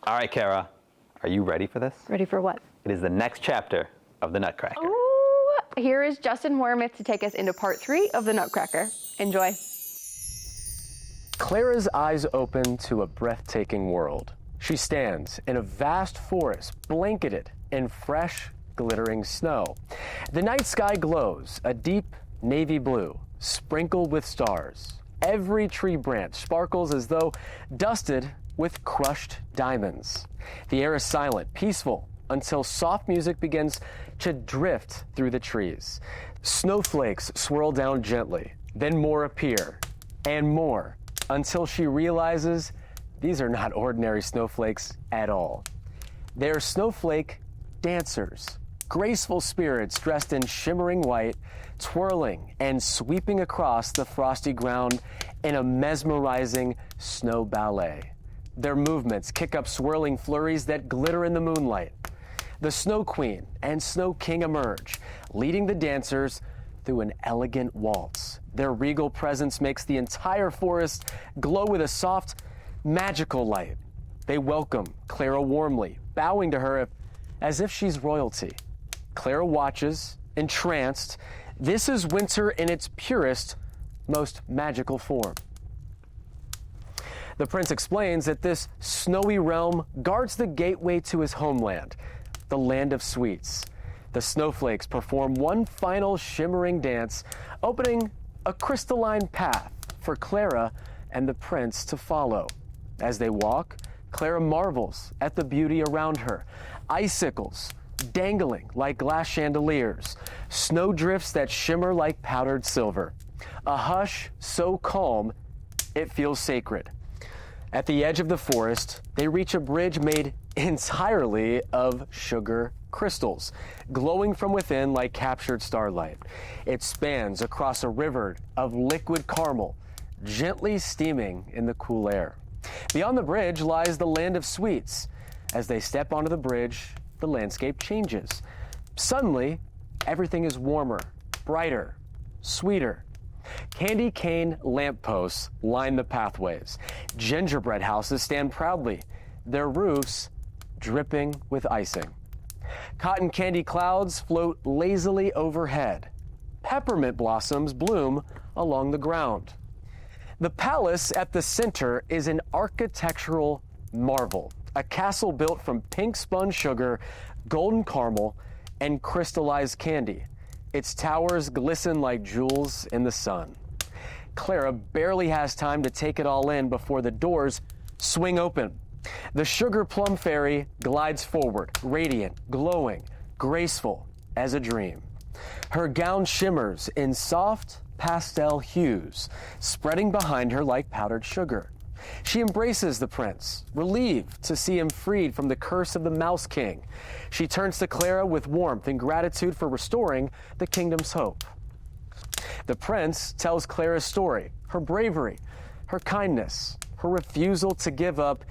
All right, Kara, are you ready for this? Ready for what? It is the next chapter of the Nutcracker. Ooh, here is Justin Wormuth to take us into part 3 of the Nutcracker. Enjoy. Clara's eyes open to a breathtaking world. She stands in a vast forest blanketed in fresh, glittering snow. The night sky glows a deep navy blue, sprinkled with stars. Every tree branch sparkles as though dusted with crushed diamonds. The air is silent, peaceful, until soft music begins to drift through the trees. Snowflakes swirl down gently, then more appear, and more, until she realizes these are not ordinary snowflakes at all. They're snowflake dancers, graceful spirits dressed in shimmering white, twirling and sweeping across the frosty ground in a mesmerizing snow ballet. Their movements kick up swirling flurries that glitter in the moonlight. The Snow Queen and Snow King emerge, leading the dancers through an elegant waltz. Their regal presence makes the entire forest glow with a soft, magical light. They welcome Clara warmly, bowing to her as if she's royalty. Clara watches, entranced. This is winter in its purest, most magical form. The prince explains that this snowy realm guards the gateway to his homeland, the land of sweets. The snowflakes perform one final shimmering dance, opening a crystalline path for Clara and the prince to follow. As they walk, Clara marvels at the beauty around her. Icicles dangling like glass chandeliers, snowdrifts that shimmer like powdered silver. A hush so calm, it feels sacred. At the edge of the forest, they reach a bridge made entirely of sugar crystals, glowing from within like captured starlight. It spans across a river of liquid caramel, gently steaming in the cool air. Beyond the bridge lies the land of sweets. As they step onto the bridge, the landscape changes. Suddenly, everything is warmer, brighter, sweeter. Candy cane lampposts line the pathways. Gingerbread houses stand proudly, their roofs dripping with icing. Cotton candy clouds float lazily overhead. Peppermint blossoms bloom along the ground. The palace at the center is an architectural marvel, a castle built from pink spun sugar, golden caramel, and crystallized candy. Its towers glisten like jewels in the sun. Clara barely has time to take it all in before the doors swing open. The sugar plum fairy glides forward, radiant, glowing, graceful as a dream. Her gown shimmers in soft pastel hues, spreading behind her like powdered sugar. She embraces the prince, relieved to see him freed from the curse of the Mouse King. She turns to Clara with warmth and gratitude for restoring the kingdom's hope. The prince tells Clara's story, her bravery, her kindness, her refusal to give up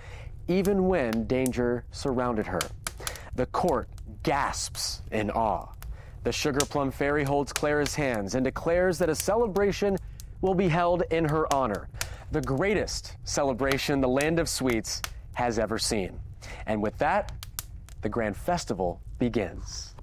even when danger surrounded her. The court gasps in awe. The Sugar Plum Fairy holds Clara's hands and declares that a celebration will be held in her honor, the greatest celebration the Land of Sweets has ever seen. And with that, the Grand Festival begins.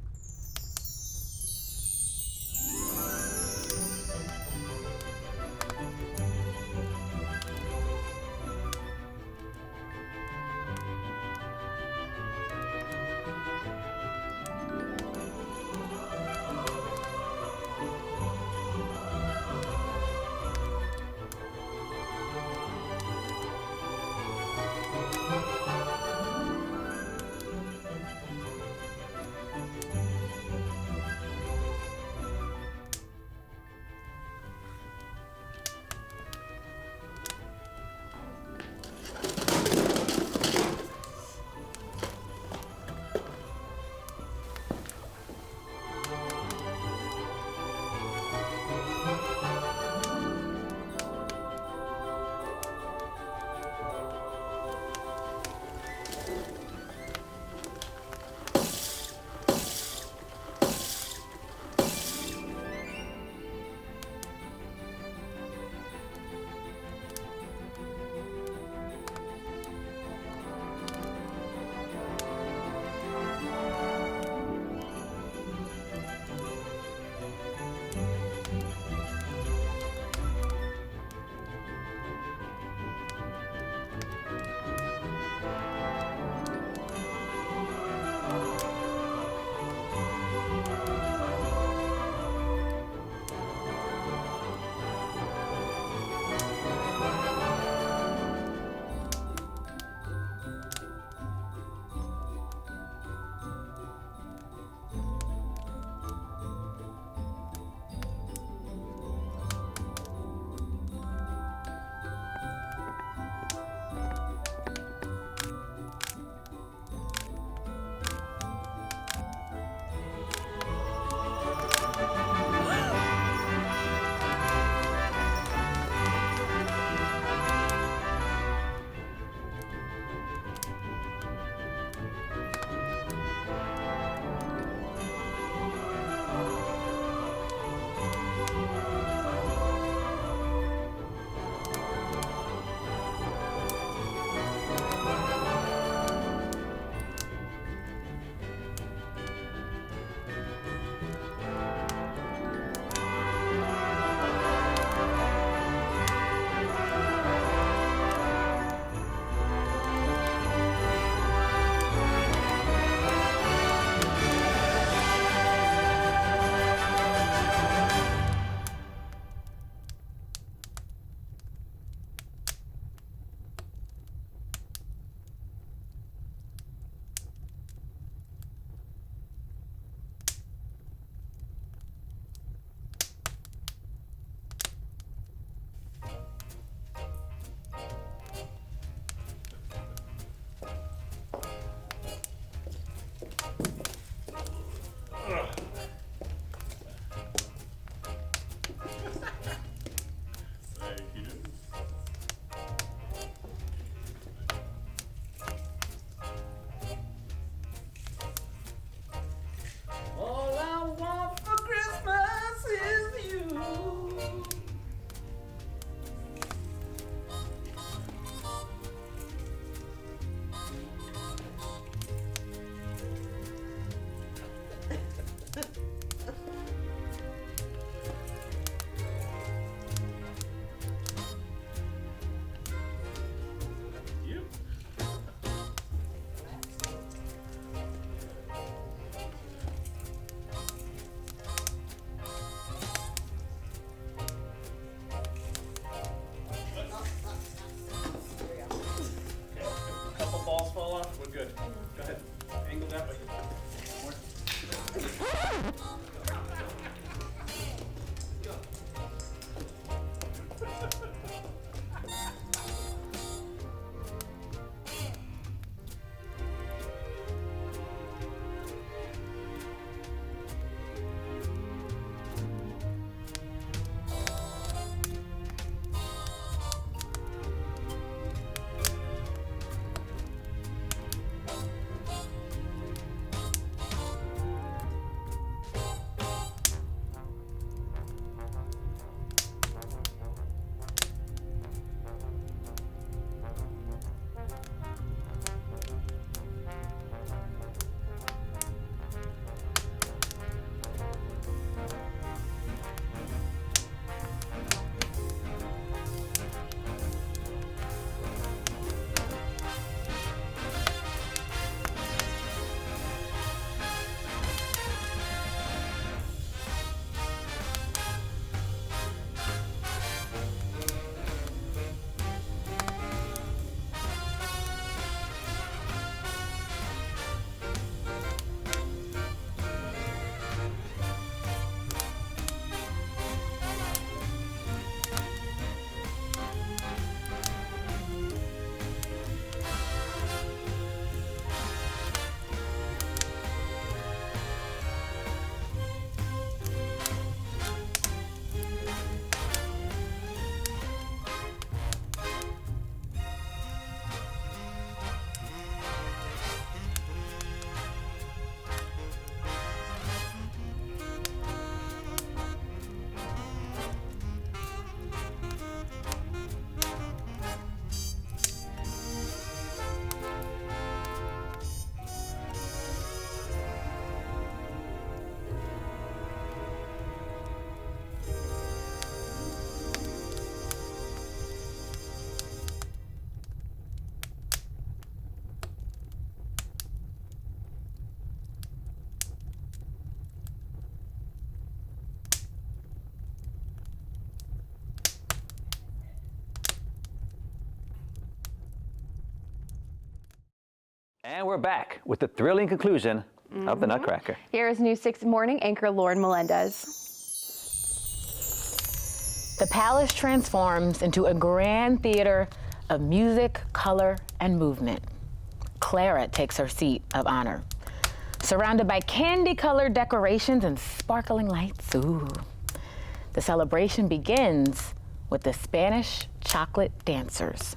And we're back with the thrilling conclusion of the Nutcracker. Here is News 6 Morning anchor Lauren Melendez. The palace transforms into a grand theater of music, color, and movement. Clara takes her seat of honor, surrounded by candy-colored decorations and sparkling lights. Ooh. The celebration begins with the Spanish chocolate dancers,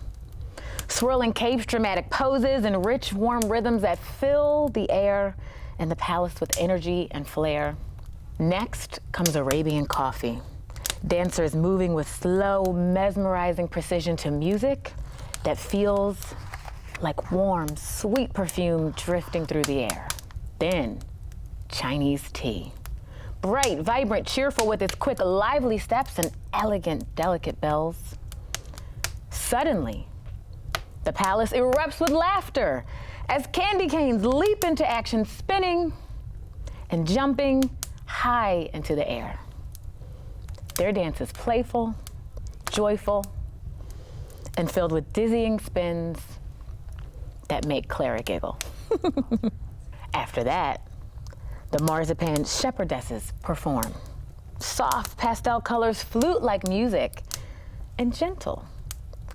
swirling capes, dramatic poses, and rich, warm rhythms that fill the air and the palace with energy and flair. Next comes Arabian coffee, dancers moving with slow, mesmerizing precision to music that feels like warm, sweet perfume drifting through the air. Then, Chinese tea. Bright, vibrant, cheerful with its quick, lively steps and elegant, delicate bells. Suddenly, the palace erupts with laughter as candy canes leap into action, spinning and jumping high into the air. Their dance is playful, joyful, and filled with dizzying spins that make Clara giggle. After that, the marzipan shepherdesses perform. Soft pastel colors flute like music, and gentle,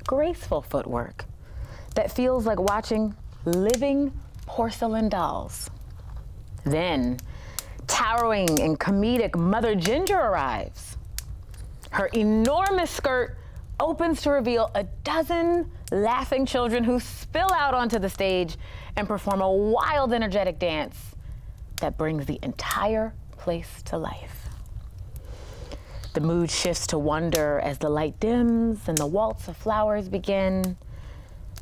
graceful footwork that feels like watching living porcelain dolls. Then, towering and comedic Mother Ginger arrives. Her enormous skirt opens to reveal a dozen laughing children who spill out onto the stage and perform a wild, energetic dance that brings the entire place to life. The mood shifts to wonder as the light dims and the waltz of flowers begin.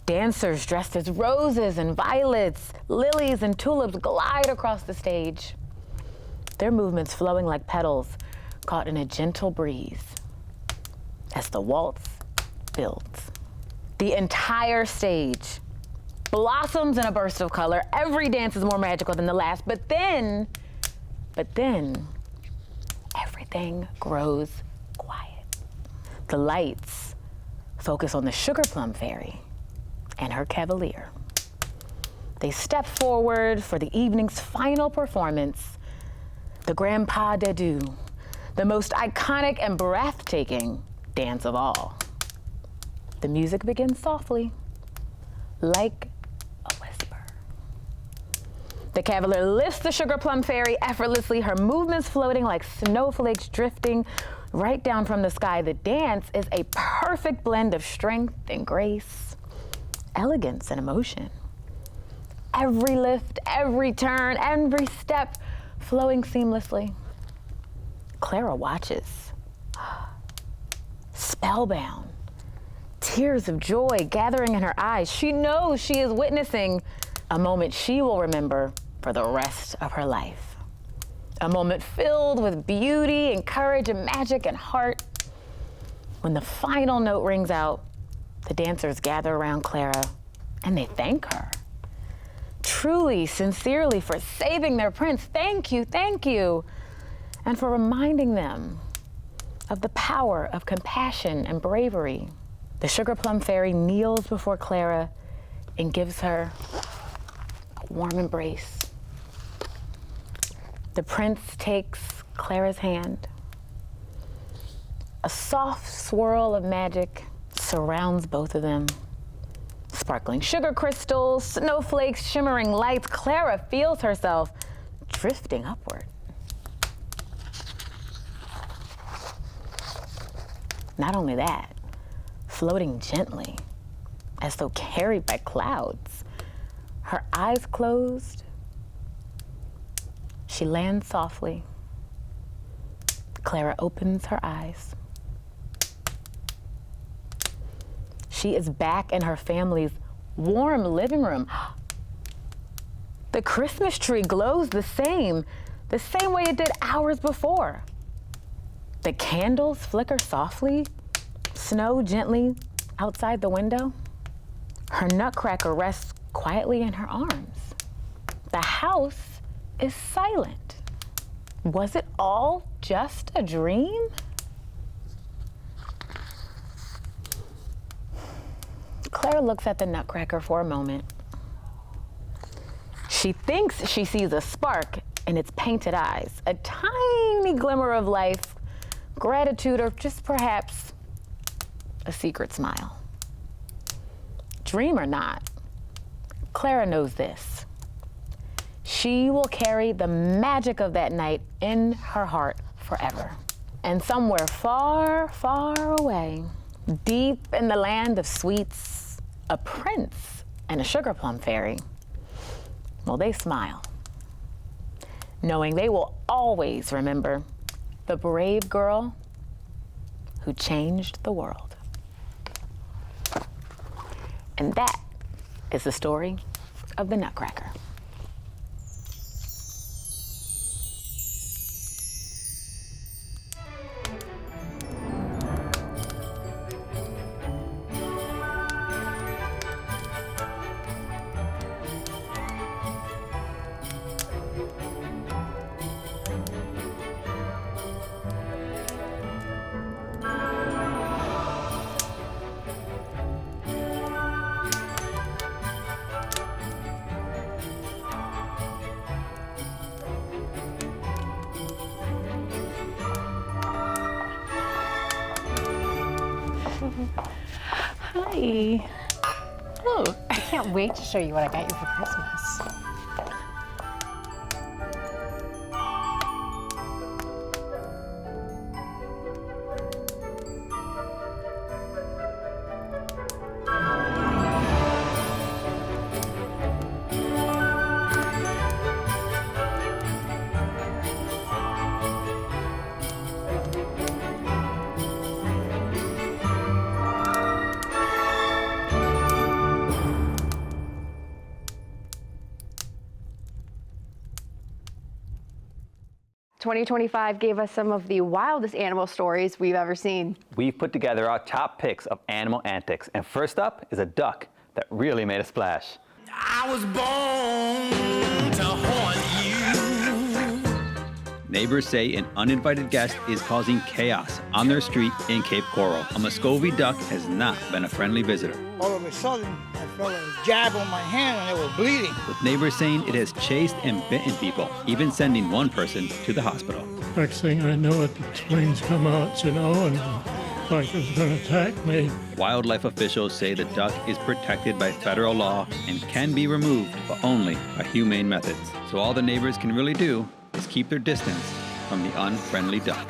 Dancers dressed as roses and violets, lilies and tulips glide across the stage, their movements flowing like petals caught in a gentle breeze as the waltz builds. The entire stage blossoms in a burst of color. Every dance is more magical than the last, but then, everything grows quiet. The lights focus on the Sugar Plum Fairy and her cavalier. They step forward for the evening's final performance, the Grand Pas de Deux, the most iconic and breathtaking dance of all. The music begins softly, like a whisper. The cavalier lifts the sugar plum fairy effortlessly, her movements floating like snowflakes drifting right down from the sky. The dance is a perfect blend of strength and grace, elegance and emotion. Every lift, every turn, every step flowing seamlessly. Clara watches, spellbound, tears of joy gathering in her eyes. She knows she is witnessing a moment she will remember for the rest of her life. A moment filled with beauty and courage and magic and heart. When the final note rings out, the dancers gather around Clara and they thank her. Truly, sincerely, for saving their prince. Thank you, thank you. And for reminding them of the power of compassion and bravery. The sugar plum fairy kneels before Clara and gives her a warm embrace. The prince takes Clara's hand. A soft swirl of magic surrounds both of them. Sparkling sugar crystals, snowflakes, shimmering lights. Clara feels herself drifting upward. Not only that, floating gently, as though carried by clouds. Her eyes closed, she lands softly. Clara opens her eyes. She is back in her family's warm living room. The Christmas tree glows the same way it did hours before. The candles flicker softly, snow gently outside the window. Her Nutcracker rests quietly in her arms. The house is silent. Was it all just a dream? Clara looks at the Nutcracker for a moment. She thinks she sees a spark in its painted eyes, a tiny glimmer of life, gratitude, or just perhaps a secret smile. Dream or not, Clara knows this. She will carry the magic of that night in her heart forever. And somewhere far, far away, deep in the land of sweets, a prince and a sugar plum fairy, well, they smile, knowing they will always remember the brave girl who changed the world. And that is the story of the Nutcracker. Hi. Oh, I can't wait to show you what I got you for Christmas. "2025 gave us some of the wildest animal stories we've ever seen. We've put together our top picks of animal antics, and first up is a duck that really made a splash. I was born to haunt you. Neighbors say an uninvited guest is causing chaos on their street in Cape Coral. A Muscovy duck has not been a friendly visitor. All of a sudden, I felt a jab on my hand and it was bleeding. With neighbors saying it has chased and bitten people, even sending one person to the hospital. Next thing I know it, the wings come out, and like it's going to attack me. Wildlife officials say the duck is protected by federal law and can be removed, but only by humane methods. So all the neighbors can really do is keep their distance from the unfriendly duck.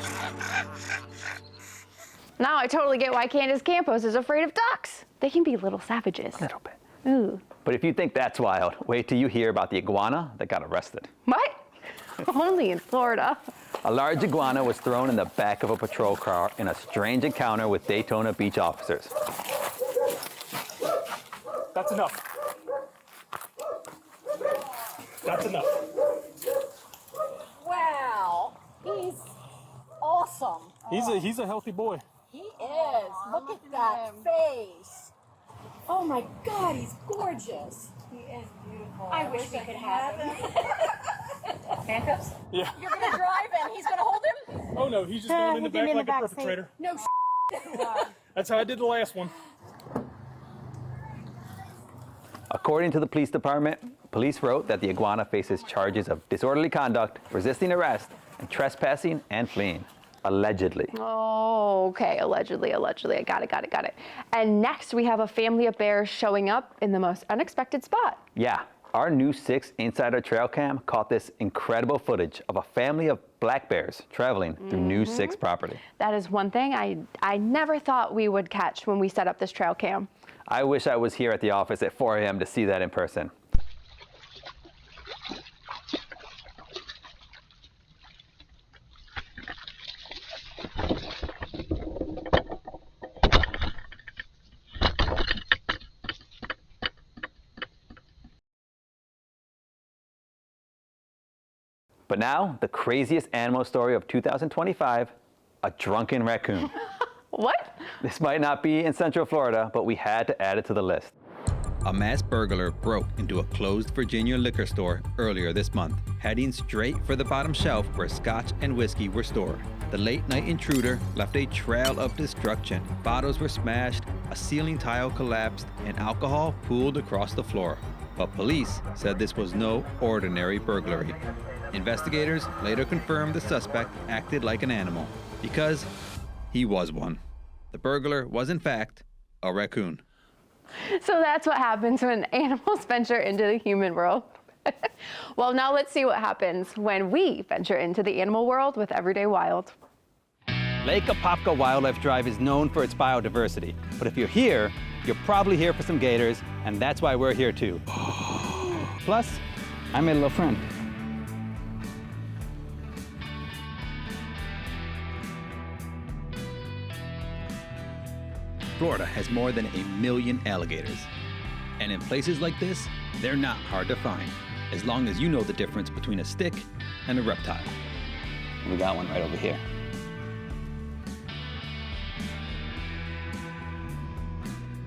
Now I totally get why Candace Campos is afraid of ducks. They can be little savages. A little bit. Ooh. But if you think that's wild, wait till you hear about the iguana that got arrested. What? Only in Florida. A large iguana was thrown in the back of a patrol car in a strange encounter with Daytona Beach officers. That's enough. That's enough. Wow, he's awesome. He's a healthy boy. He is. Look at that face. Oh my God, he's gorgeous. He is beautiful. I wish we could have him. Handcuffs? Yeah. You're gonna drive him. He's gonna hold him? Oh no, he's just going in the back like a perpetrator. No. That's how I did the last one. According to the police department, police wrote that the iguana faces charges of disorderly conduct, resisting arrest, and trespassing and fleeing. Allegedly. Oh, okay. Allegedly. I got it. And next we have a family of bears showing up in the most unexpected spot. Yeah, our new 6 Insider Trail Cam caught this incredible footage of a family of black bears traveling through new 6 property. That is one thing I never thought we would catch when we set up this trail cam. I wish I was here at the office at 4 a.m. to see that in person. But now, the craziest animal story of 2025, a drunken raccoon. What? This might not be in Central Florida, but we had to add it to the list. A masked burglar broke into a closed Virginia liquor store earlier this month, heading straight for the bottom shelf where scotch and whiskey were stored. The late-night intruder left a trail of destruction. Bottles were smashed, a ceiling tile collapsed, and alcohol pooled across the floor. But police said this was no ordinary burglary. Investigators later confirmed the suspect acted like an animal, because he was one. The burglar was, in fact, a raccoon. So that's what happens when animals venture into the human world. Well, now let's see what happens when we venture into the animal world with Everyday Wild. Lake Apopka Wildlife Drive is known for its biodiversity, but if you're here, you're probably here for some gators, and that's why we're here too. Plus, I made a little friend. Florida has more than 1 million alligators. And in places like this, they're not hard to find, as long as you know the difference between a stick and a reptile. We got one right over here.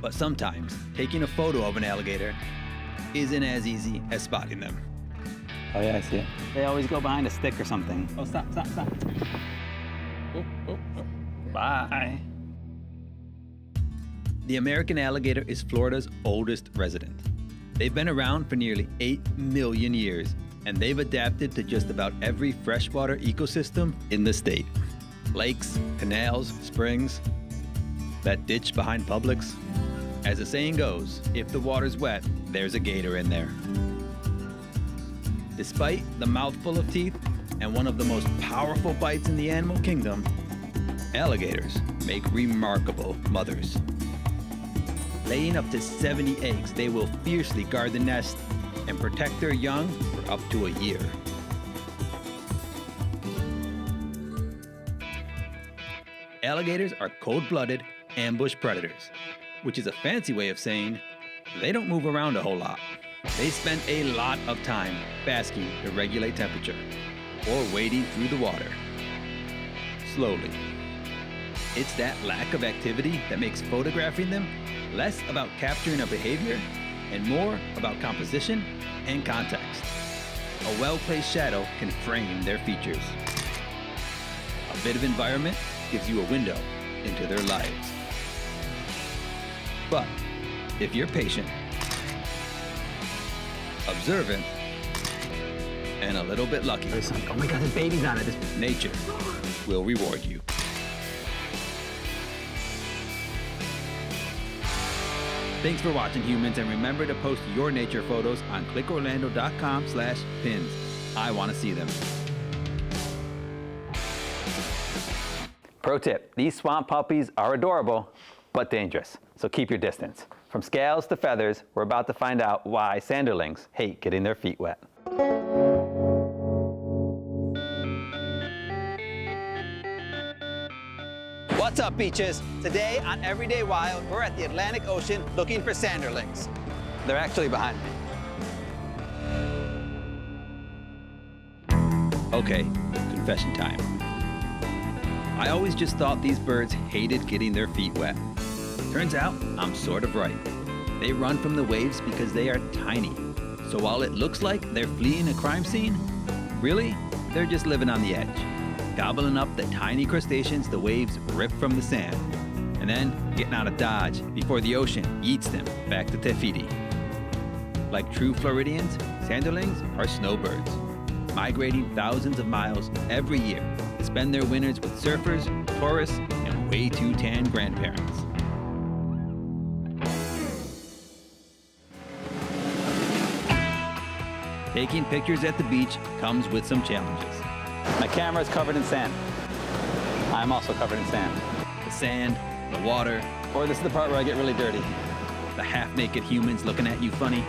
But sometimes, taking a photo of an alligator isn't as easy as spotting them. Oh yeah, I see it. They always go behind a stick or something. Oh, stop. Oh. Bye. The American alligator is Florida's oldest resident. They've been around for nearly 8 million years, and they've adapted to just about every freshwater ecosystem in the state. Lakes, canals, springs, that ditch behind Publix. As the saying goes, if the water's wet, there's a gator in there. Despite the mouthful of teeth and one of the most powerful bites in the animal kingdom, alligators make remarkable mothers. Laying up to 70 eggs, they will fiercely guard the nest and protect their young for up to a year. Alligators are cold-blooded ambush predators, which is a fancy way of saying they don't move around a whole lot. They spend a lot of time basking to regulate temperature or wading through the water slowly. It's that lack of activity that makes photographing them less about capturing a behavior and more about composition and context. A well-placed shadow can frame their features. A bit of environment gives you a window into their lives. But if you're patient, observant, and a little bit lucky, oh my God, there's babies on it. Nature will reward you. Thanks for watching, humans, and remember to post your nature photos on clickorlando.com/pins. I want to see them. Pro tip, these swamp puppies are adorable, but dangerous, so keep your distance. From scales to feathers, we're about to find out why Sanderlings hate getting their feet wet. What's up, beaches? Today on Everyday Wild, we're at the Atlantic Ocean looking for Sanderlings. They're actually behind me. Okay, confession time. I always just thought these birds hated getting their feet wet. Turns out, I'm sort of right. They run from the waves because they are tiny. So while it looks like they're fleeing a crime scene, really, they're just living on the edge, gobbling up the tiny crustaceans the waves rip from the sand, and then getting out of Dodge before the ocean eats them back to Tefiti. Like true Floridians, Sanderlings are snowbirds, migrating thousands of miles every year to spend their winters with surfers, tourists, and way too tan grandparents. Taking pictures at the beach comes with some challenges. My camera is covered in sand. I'm also covered in sand. The sand, the water, or this is the part where I get really dirty. The half-naked humans looking at you funny.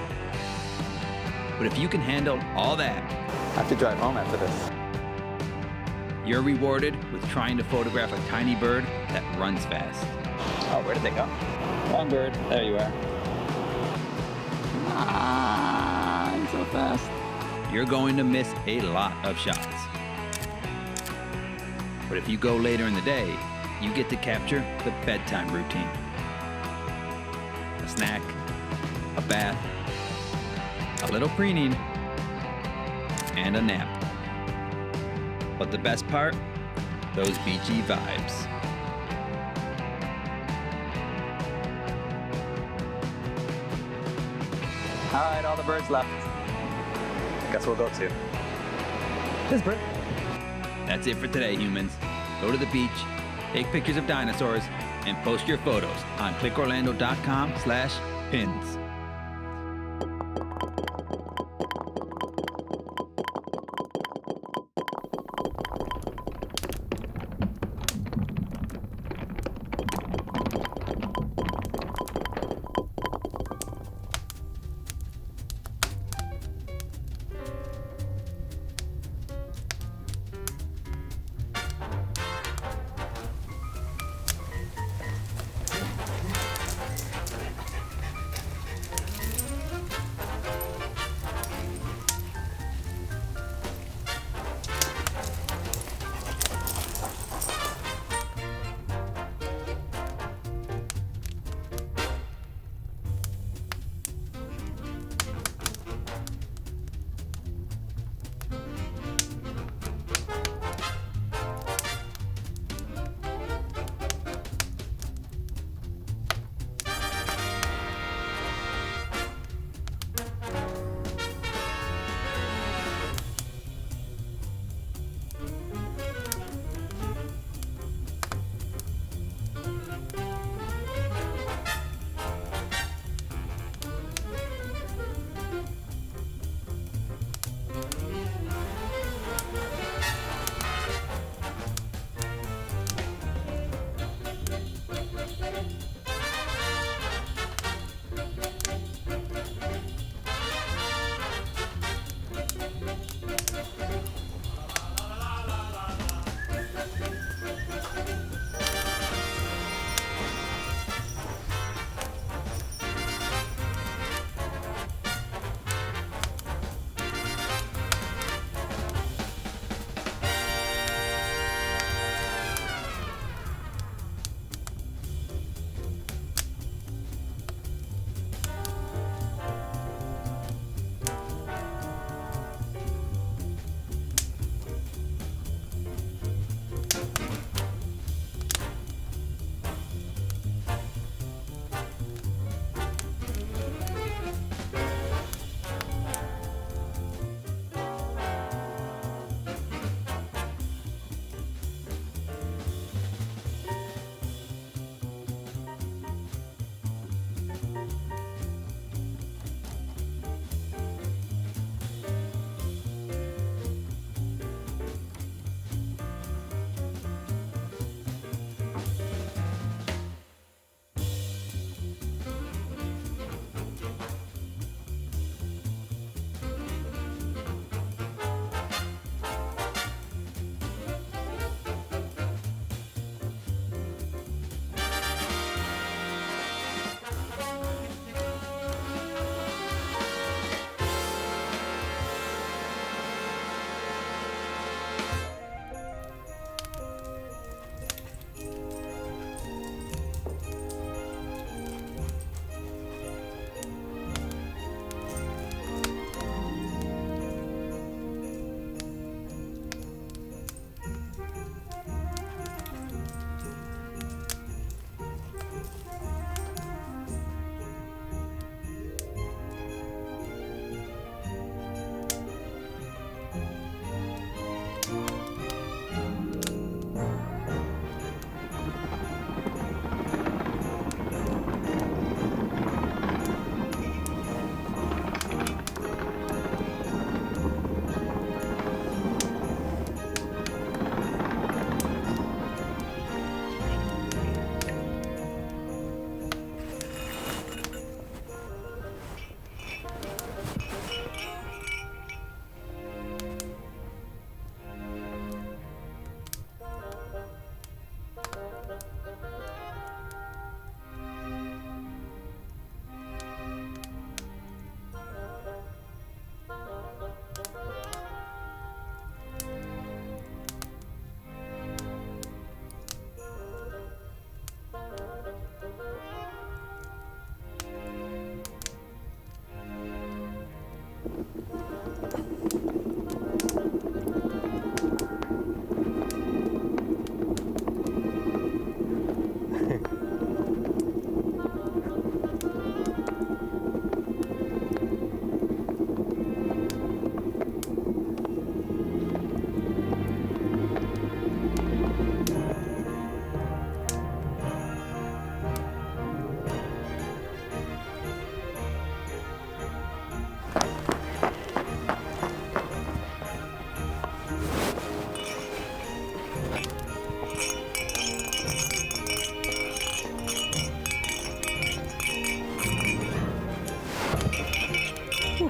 But if you can handle all that, I have to drive home after this. You're rewarded with trying to photograph a tiny bird that runs fast. Oh, where did they go? Wrong bird. There you are. I'm so fast. You're going to miss a lot of shots. But if you go later in the day, you get to capture the bedtime routine. A snack, a bath, a little preening, and a nap. But the best part? Those beachy vibes. All right, all the birds left. Guess we'll go too. This bird. That's it for today, humans. Go to the beach, take pictures of dinosaurs, and post your photos on clickorlando.com/pins.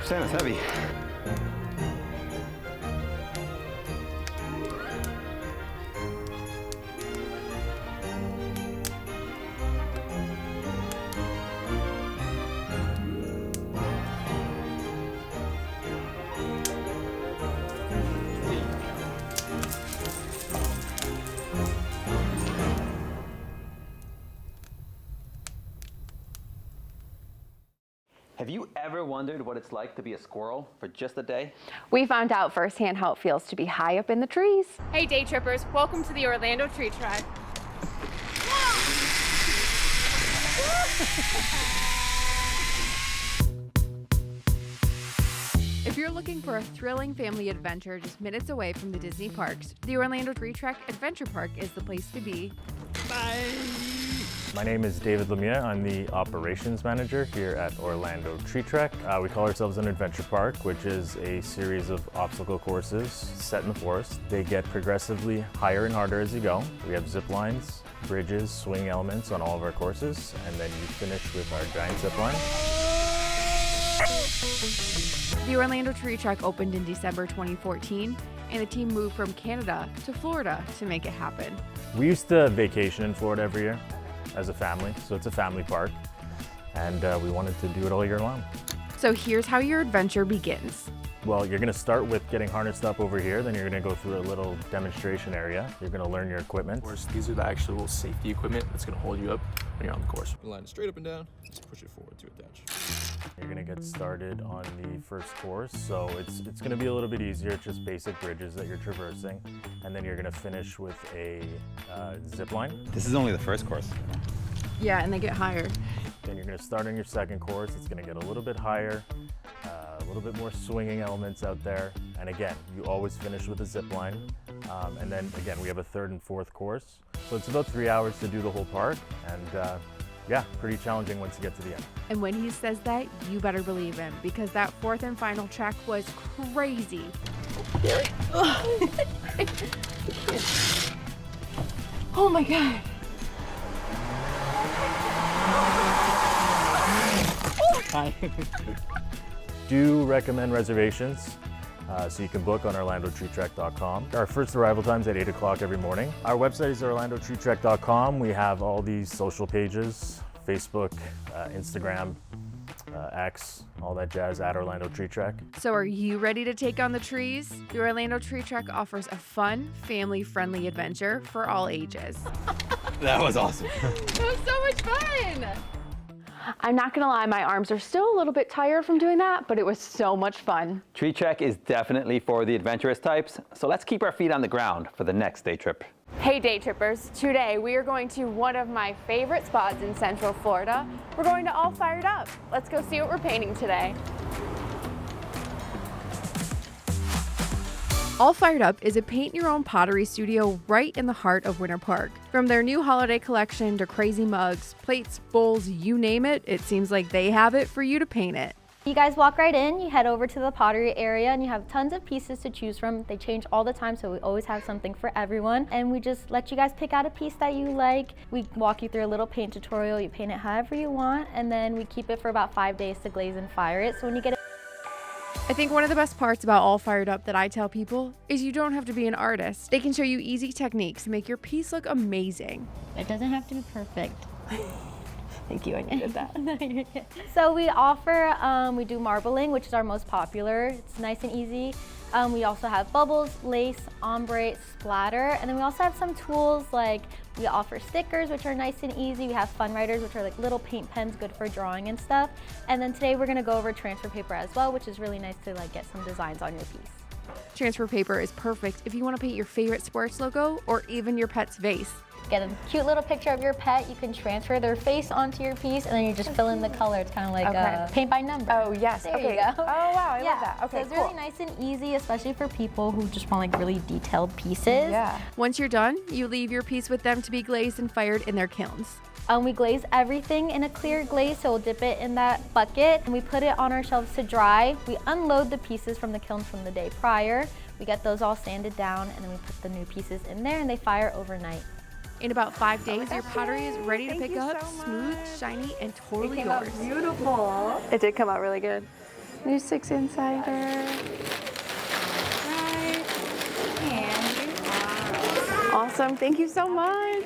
Santa's heavy. Have you ever wondered what it's like to be a squirrel for just a day? We found out firsthand how it feels to be high up in the trees. Hey day trippers, welcome to the Orlando Tree Tribe. If you're looking for a thrilling family adventure just minutes away from the Disney parks, the Orlando Tree Trek Adventure Park is the place to be. Bye! My name is David Lemieux. I'm the operations manager here at Orlando Tree Trek. We call ourselves an adventure park, which is a series of obstacle courses set in the forest. They get progressively higher and harder as you go. We have zip lines, bridges, swing elements on all of our courses, and then you finish with our giant zip line. The Orlando Tree Trek opened in December 2014, and the team moved from Canada to Florida to make it happen. We used to vacation in Florida every year as a family, so it's a family park, and we wanted to do it all year long. So here's how your adventure begins. Well, you're going to start with getting harnessed up over here, then you're going to go through a little demonstration area. You're going to learn your equipment. Of course, these are the actual safety equipment that's going to hold you up when you're on the course. Line straight up and down, just push it forward to attach. You're going to get started on the first course, so it's going to be a little bit easier. It's just basic bridges that you're traversing, and then you're going to finish with a zip line. This is only the first course. Yeah, and they get higher. Then you're going to start on your second course. It's going to get a little bit higher, a little bit more swinging elements out there, and again, you always finish with a zip line. And then again, we have a third and fourth course, so it's about 3 hours to do the whole park, and yeah, pretty challenging once you get to the end. And when he says that, you better believe him, because that fourth and final track was crazy. Oh my God. Hi. Do recommend reservations, so you can book on orlandotreetrek.com. Our first arrival time is at 8 o'clock every morning. Our website is orlandotreetrek.com. We have all these social pages, Facebook, Instagram, X, all that jazz at Orlando Tree Trek. So are you ready to take on the trees? The Orlando Tree Trek offers a fun, family-friendly adventure for all ages. That was awesome. It was so much fun! I'm not gonna lie, my arms are still a little bit tired from doing that, but it was so much fun. Tree Trek is definitely for the adventurous types, so let's keep our feet on the ground for the next day trip. Hey day trippers, today we are going to one of my favorite spots in Central Florida. We're going to All Fired Up. Let's go see what we're painting today. All Fired Up is a paint-your-own pottery studio right in the heart of Winter Park. From their new holiday collection to crazy mugs, plates, bowls, you name it, it seems like they have it for you to paint it. You guys walk right in, you head over to the pottery area, and you have tons of pieces to choose from. They change all the time, so we always have something for everyone. And we just let you guys pick out a piece that you like. We walk you through a little paint tutorial. You paint it however you want, and then we keep it for about 5 days to glaze and fire it. So when you get it, I think one of the best parts about All Fired Up that I tell people is you don't have to be an artist. They can show you easy techniques to make your piece look amazing. it doesn't have to be perfect. Thank you, I needed that. So we offer, we do marbling, which is our most popular. It's nice and easy. We also have bubbles, lace, ombre, splatter, and then we also have some tools like we offer stickers, which are nice and easy. We have fun writers, which are like little paint pens, good for drawing and stuff. And then today we're gonna go over transfer paper as well, which is really nice to like get some designs on your piece. Transfer paper is perfect if you want to paint your favorite sports logo or even your pet's vase. Get a cute little picture of your pet. You can transfer their face onto your piece, and then you just fill in the color. It's kind of like paint by number. Oh, yes. There Okay. you go. Oh, wow. I love that. Okay, so it's really nice and easy, especially for people who just want like really detailed pieces. Yeah. Once you're done, you leave your piece with them to be glazed and fired in their kilns. We glaze everything in a clear glaze, so we'll dip it in that bucket, and we put it on our shelves to dry. We unload the pieces from the kiln from the day prior. We get those all sanded down, and then we put the new pieces in there, and they fire overnight. In about 5 days, your pottery is ready to pick up, smooth, shiny, and totally yours. Beautiful. It did come out really good. New 6 Insider. Right. And you are Awesome. Thank you so much.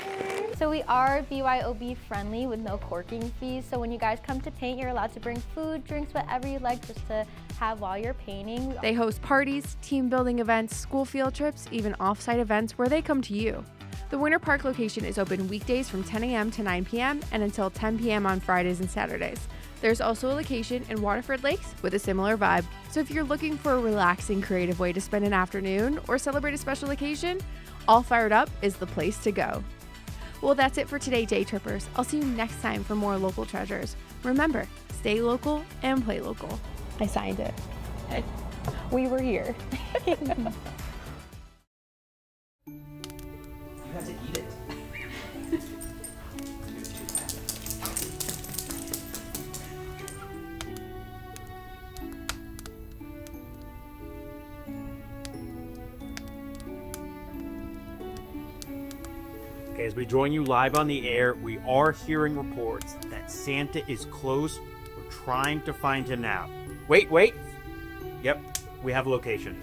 So we are BYOB friendly with no corking fees. So when you guys come to paint, you're allowed to bring food, drinks, whatever you like just to have while you're painting. They host parties, team building events, school field trips, even off-site events where they come to you. The Winter Park location is open weekdays from 10 a.m. to 9 p.m. and until 10 p.m. on Fridays and Saturdays. There's also a location in Waterford Lakes with a similar vibe. So if you're looking for a relaxing, creative way to spend an afternoon or celebrate a special occasion, All Fired Up is the place to go. Well, that's it for today, Day Trippers. I'll see you next time for more local treasures. Remember, stay local and play local. I signed it. We were here. You have to eat it. Okay, as we join you live on the air, we are hearing reports that Santa is close. We're trying to find him now. Wait. Yep, we have a location.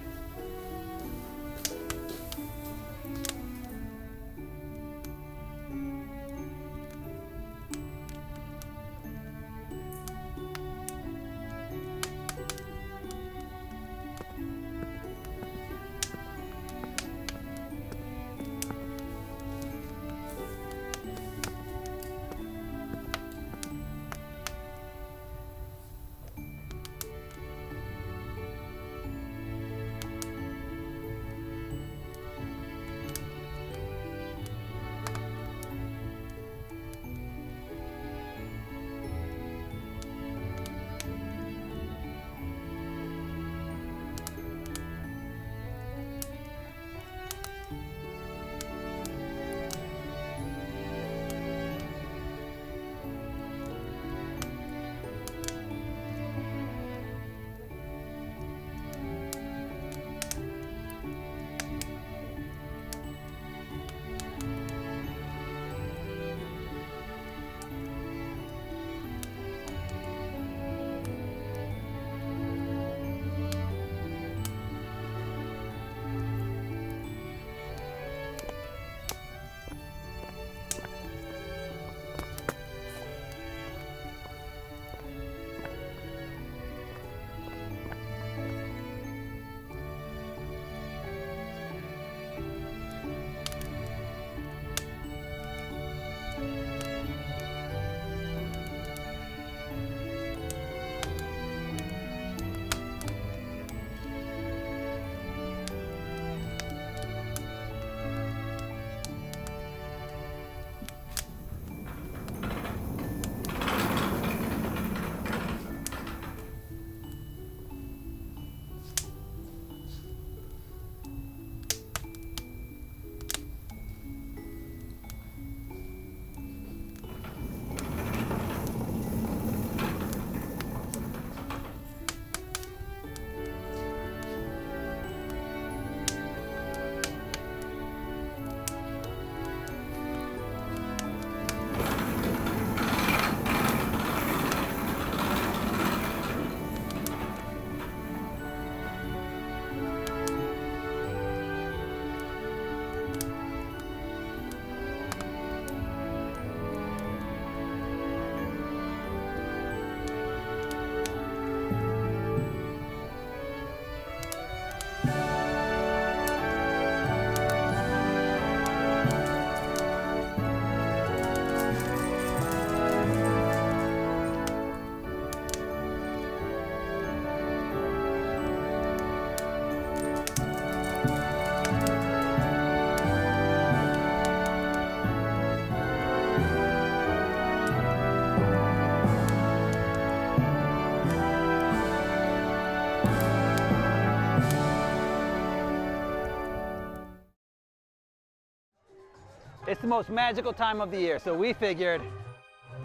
It's the most magical time of the year, so we figured,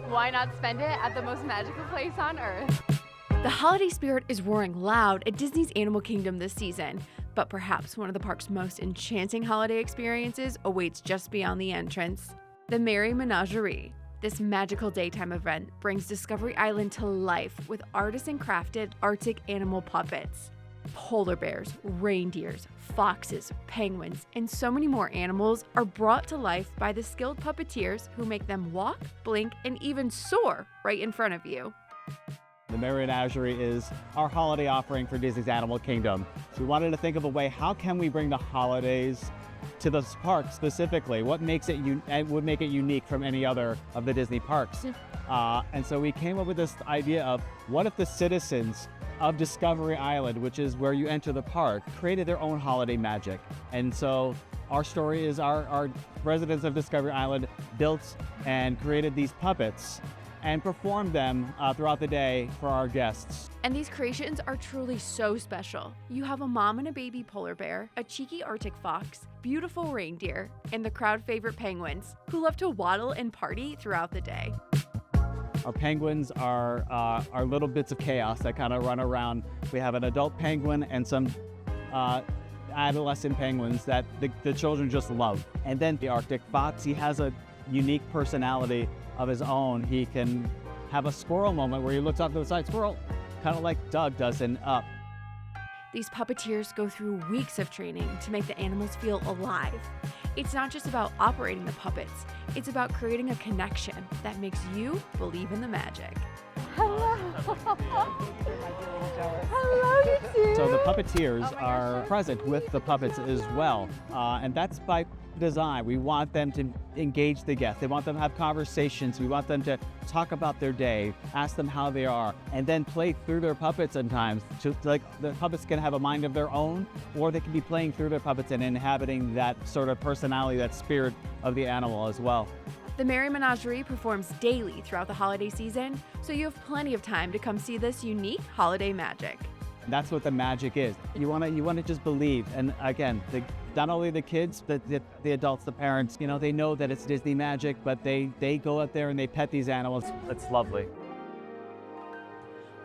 why not spend it at the most magical place on earth? The holiday spirit is roaring loud at Disney's Animal Kingdom this season, but perhaps one of the park's most enchanting holiday experiences awaits just beyond the entrance, the Merry Menagerie. This magical daytime event brings Discovery Island to life with artisan-crafted Arctic animal puppets. Polar bears, reindeers, foxes, penguins, and so many more animals are brought to life by the skilled puppeteers who make them walk, blink, and even soar right in front of you. The Merry Menagerie is our holiday offering for Disney's Animal Kingdom. So we wanted to think of a way, how can we bring the holidays to this park specifically? What makes it would make it unique from any other of the Disney parks? And so we came up with this idea of, what if the citizens of Discovery Island, which is where you enter the park, created their own holiday magic? And so our story is our residents of Discovery Island built and created these puppets and performed them throughout the day for our guests. And these creations are truly so special. You have a mom and a baby polar bear, a cheeky Arctic fox, beautiful reindeer, and the crowd favorite penguins, who love to waddle and party throughout the day. Our penguins are little bits of chaos that kind of run around. We have an adult penguin and some adolescent penguins that the children just love. And then the Arctic fox, he has a unique personality of his own. He can have a squirrel moment where he looks off to the side, squirrel, kind of like Doug does in Up. These puppeteers go through weeks of training to make the animals feel alive. It's not just about operating the puppets, it's about creating a connection that makes you believe in the magic. Hello. Hello, you two. So the puppeteers are present with the puppets as well, and that's by design. We want them to engage the guests. They want them to have conversations. We want them to talk about their day, ask them how they are, and then play through their puppets sometimes. Like the puppets can have a mind of their own, or they can be playing through their puppets and inhabiting that sort of personality, that spirit of the animal as well. The Merry Menagerie performs daily throughout the holiday season, so you have plenty of time to come see this unique holiday magic. That's what the magic is. You want to just believe. And again, not only the kids, but the adults, the parents, they know that it's Disney magic, but they go out there and they pet these animals. It's lovely.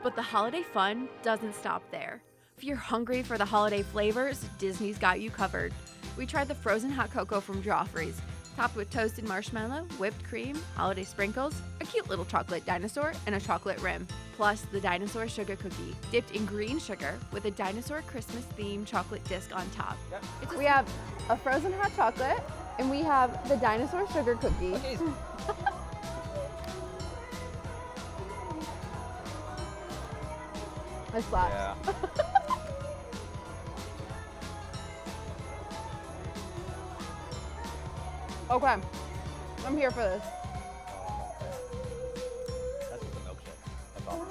But the holiday fun doesn't stop there. If you're hungry for the holiday flavors, Disney's got you covered. We tried the frozen hot cocoa from Joffrey's, topped with toasted marshmallow, whipped cream, holiday sprinkles, a cute little chocolate dinosaur, and a chocolate rim. Plus the dinosaur sugar cookie, dipped in green sugar with a dinosaur Christmas-themed chocolate disc on top. We have a frozen hot chocolate, and we have the dinosaur sugar cookie. I slapped. Yeah. Okay, I'm here for this. That's with the milkshake. That's all.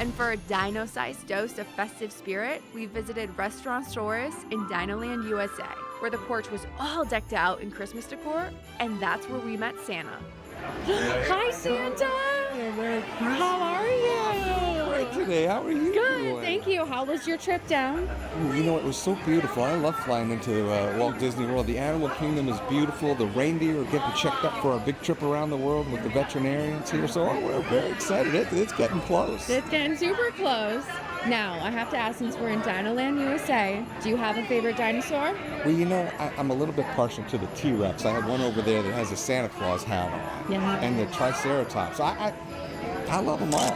And for a dino-sized dose of festive spirit, we visited Restaurant Stores in Dinoland, USA, where the porch was all decked out in Christmas decor, and that's where we met Santa. Hi, Santa! How are you? Great today. How are you Good, doing? thank you. How was your trip down? You know, it was so beautiful. I love flying into Walt Disney World. The Animal Kingdom is beautiful. The reindeer are getting checked up for our big trip around the world with the veterinarians here. So we're very excited. It's getting close. It's getting super close. Now, I have to ask, since we're in Dinoland, USA, do you have a favorite dinosaur? Well, you know, I'm a little bit partial to the T-Rex. I have one over there that has a Santa Claus hat on. Yeah. And the Triceratops. I love them all.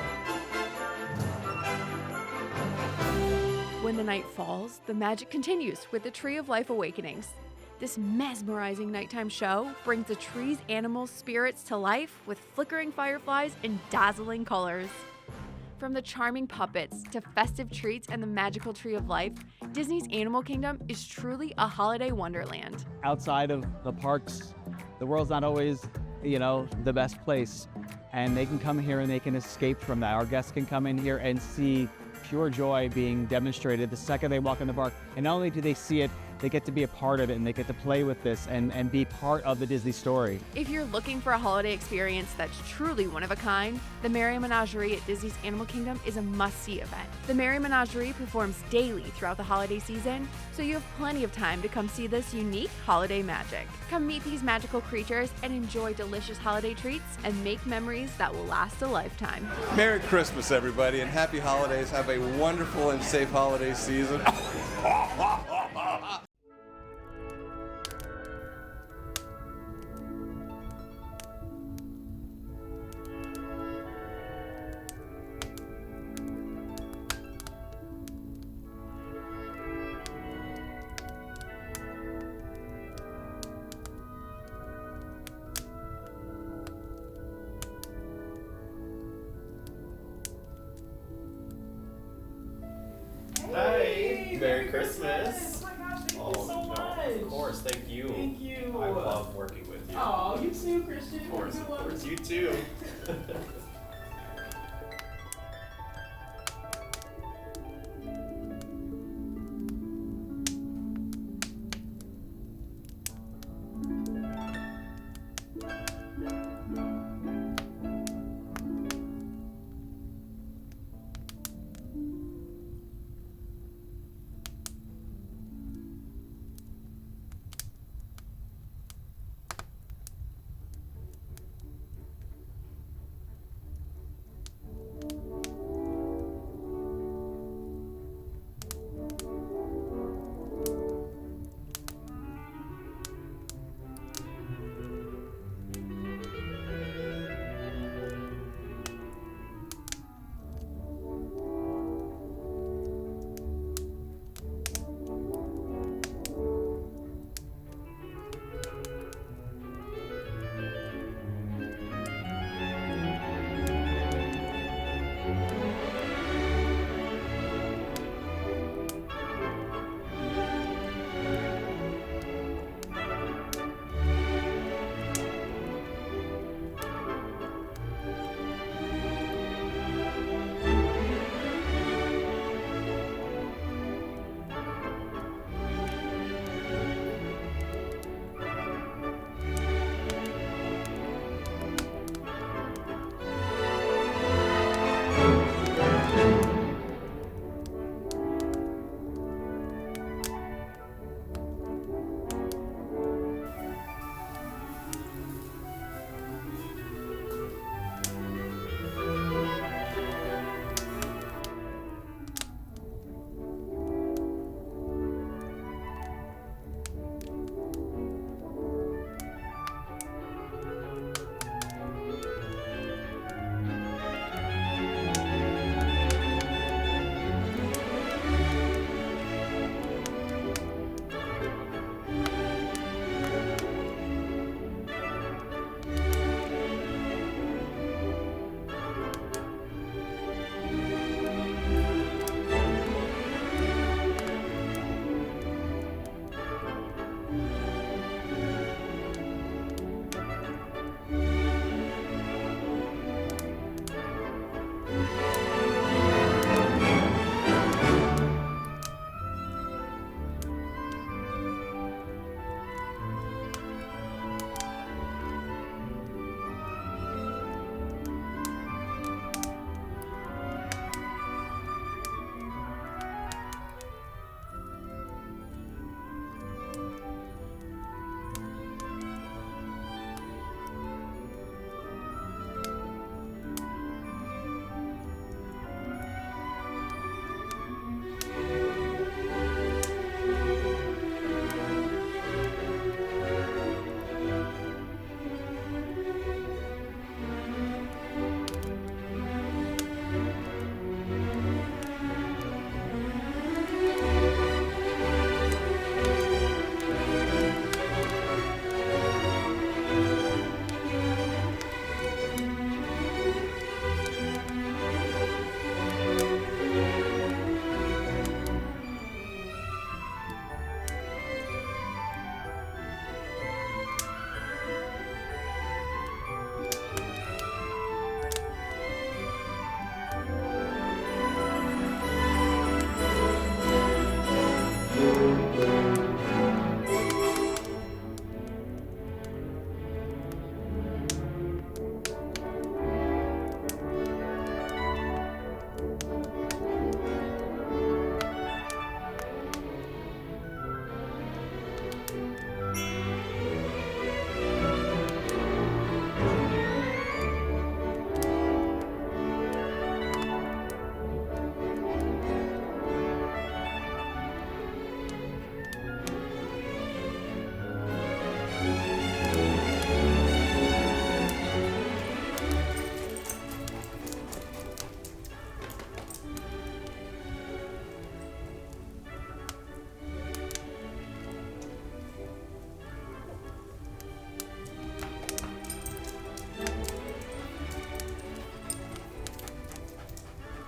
When the night falls, the magic continues with the Tree of Life Awakenings. This mesmerizing nighttime show brings the tree's animals' spirits to life with flickering fireflies and dazzling colors. From the charming puppets to festive treats and the magical Tree of Life, Disney's Animal Kingdom is truly a holiday wonderland. Outside of the parks, the world's not always, the best place. And they can come here and they can escape from that. Our guests can come in here and see pure joy being demonstrated the second they walk in the park. And not only do they see it, they get to be a part of it and they get to play with this and be part of the Disney story. If you're looking for a holiday experience that's truly one of a kind, the Merry Menagerie at Disney's Animal Kingdom is a must-see event. The Merry Menagerie performs daily throughout the holiday season, so you have plenty of time to come see this unique holiday magic. Come meet these magical creatures and enjoy delicious holiday treats and make memories that will last a lifetime. Merry Christmas, everybody, and happy holidays. Have a wonderful and safe holiday season. Merry Christmas. Oh my gosh, thank you so much. Of course, thank you. Thank you. I love working with you. Oh, you too, Christian. Of course, you too.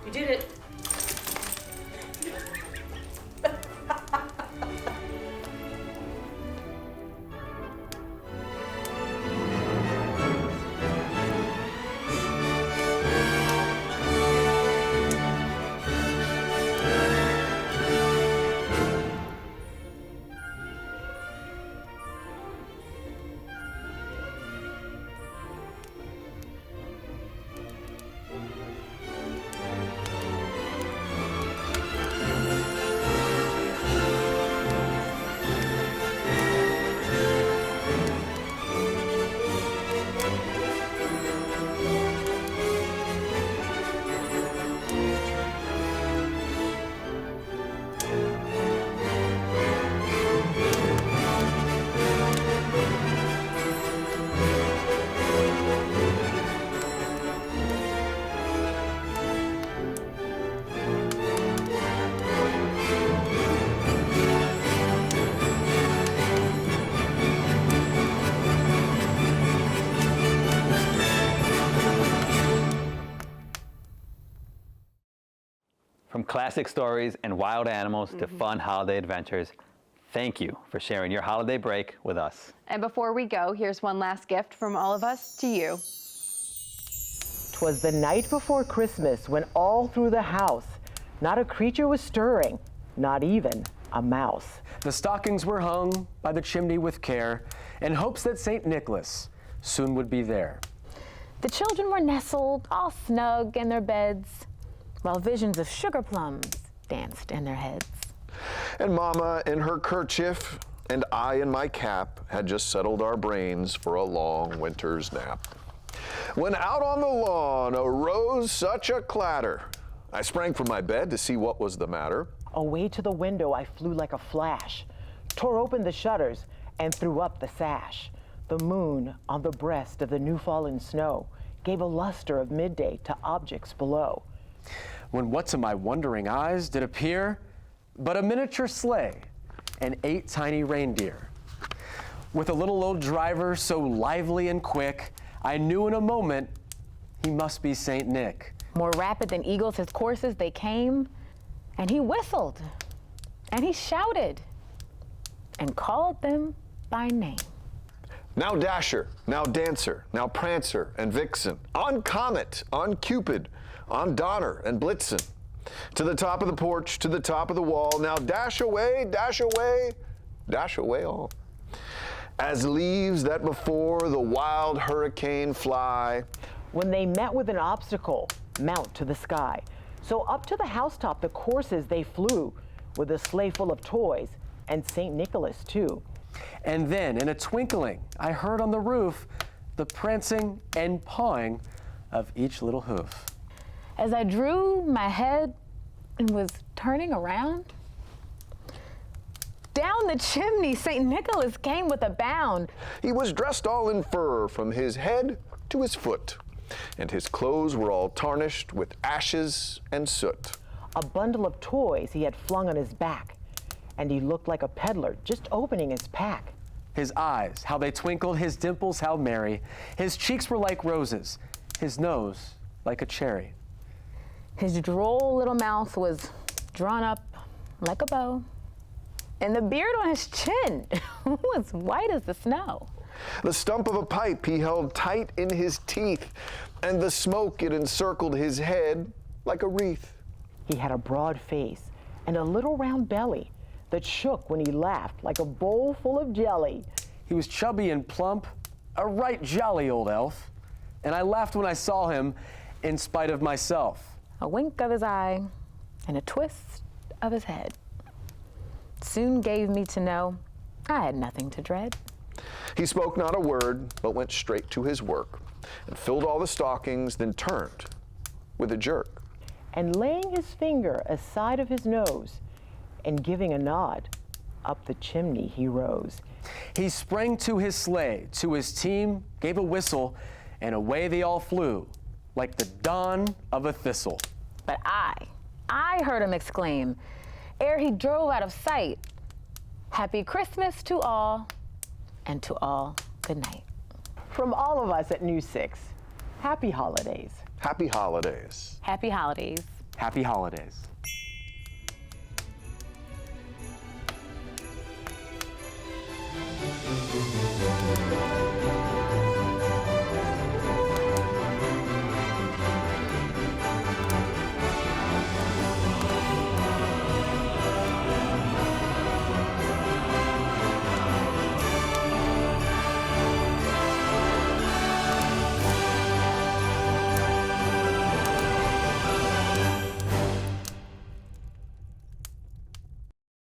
You did it. From classic stories and wild animals to fun holiday adventures, thank you for sharing your holiday break with us. And before we go, here's one last gift from all of us to you. 'Twas the night before Christmas when all through the house not a creature was stirring, not even a mouse. The stockings were hung by the chimney with care in hopes that St. Nicholas soon would be there. The children were nestled all snug in their beds, while visions of sugar plums danced in their heads. And Mama in her kerchief and I in my cap had just settled our brains for a long winter's nap. When out on the lawn arose such a clatter, I sprang from my bed to see what was the matter. Away to the window I flew like a flash, tore open the shutters and threw up the sash. The moon on the breast of the new fallen snow gave a luster of midday to objects below. When what to my wondering eyes did appear but a miniature sleigh and 8 tiny reindeer. With a little old driver so lively and quick, I knew in a moment he must be Saint Nick. More rapid than eagles his courses they came, and he whistled, and he shouted, and called them by name. Now Dasher, now Dancer, now Prancer and Vixen, on Comet, on Cupid, on Donner and Blitzen. To the top of the porch, to the top of the wall, now dash away, dash away, dash away all. As leaves that before the wild hurricane fly. When they met with an obstacle, mount to the sky. So up to the housetop the coursers they flew, with a sleigh full of toys, and St. Nicholas too. And then, in a twinkling, I heard on the roof the prancing and pawing of each little hoof. As I drew my head and was turning around, down the chimney St. Nicholas came with a bound. He was dressed all in fur from his head to his foot, and his clothes were all tarnished with ashes and soot. A bundle of toys he had flung on his back, and he looked like a peddler just opening his pack. His eyes, how they twinkled, his dimples, how merry. His cheeks were like roses, his nose like a cherry. His droll little mouth was drawn up like a bow, and the beard on his chin was white as the snow. The stump of a pipe he held tight in his teeth, and the smoke it encircled his head like a wreath. He had a broad face and a little round belly that shook when he laughed like a bowl full of jelly. He was chubby and plump, a right jolly old elf, and I laughed when I saw him in spite of myself. A wink of his eye and a twist of his head soon gave me to know I had nothing to dread. He spoke not a word, but went straight to his work, and filled all the stockings, then turned with a jerk. And laying his finger aside of his nose, and giving a nod, up the chimney he rose. He sprang to his sleigh, to his team, gave a whistle, and away they all flew, like the dawn of a thistle. But I heard him exclaim, ere he drove out of sight, "Happy Christmas to all, and to all good night." From all of us at News 6, happy holidays. Happy holidays. Happy holidays. Happy holidays.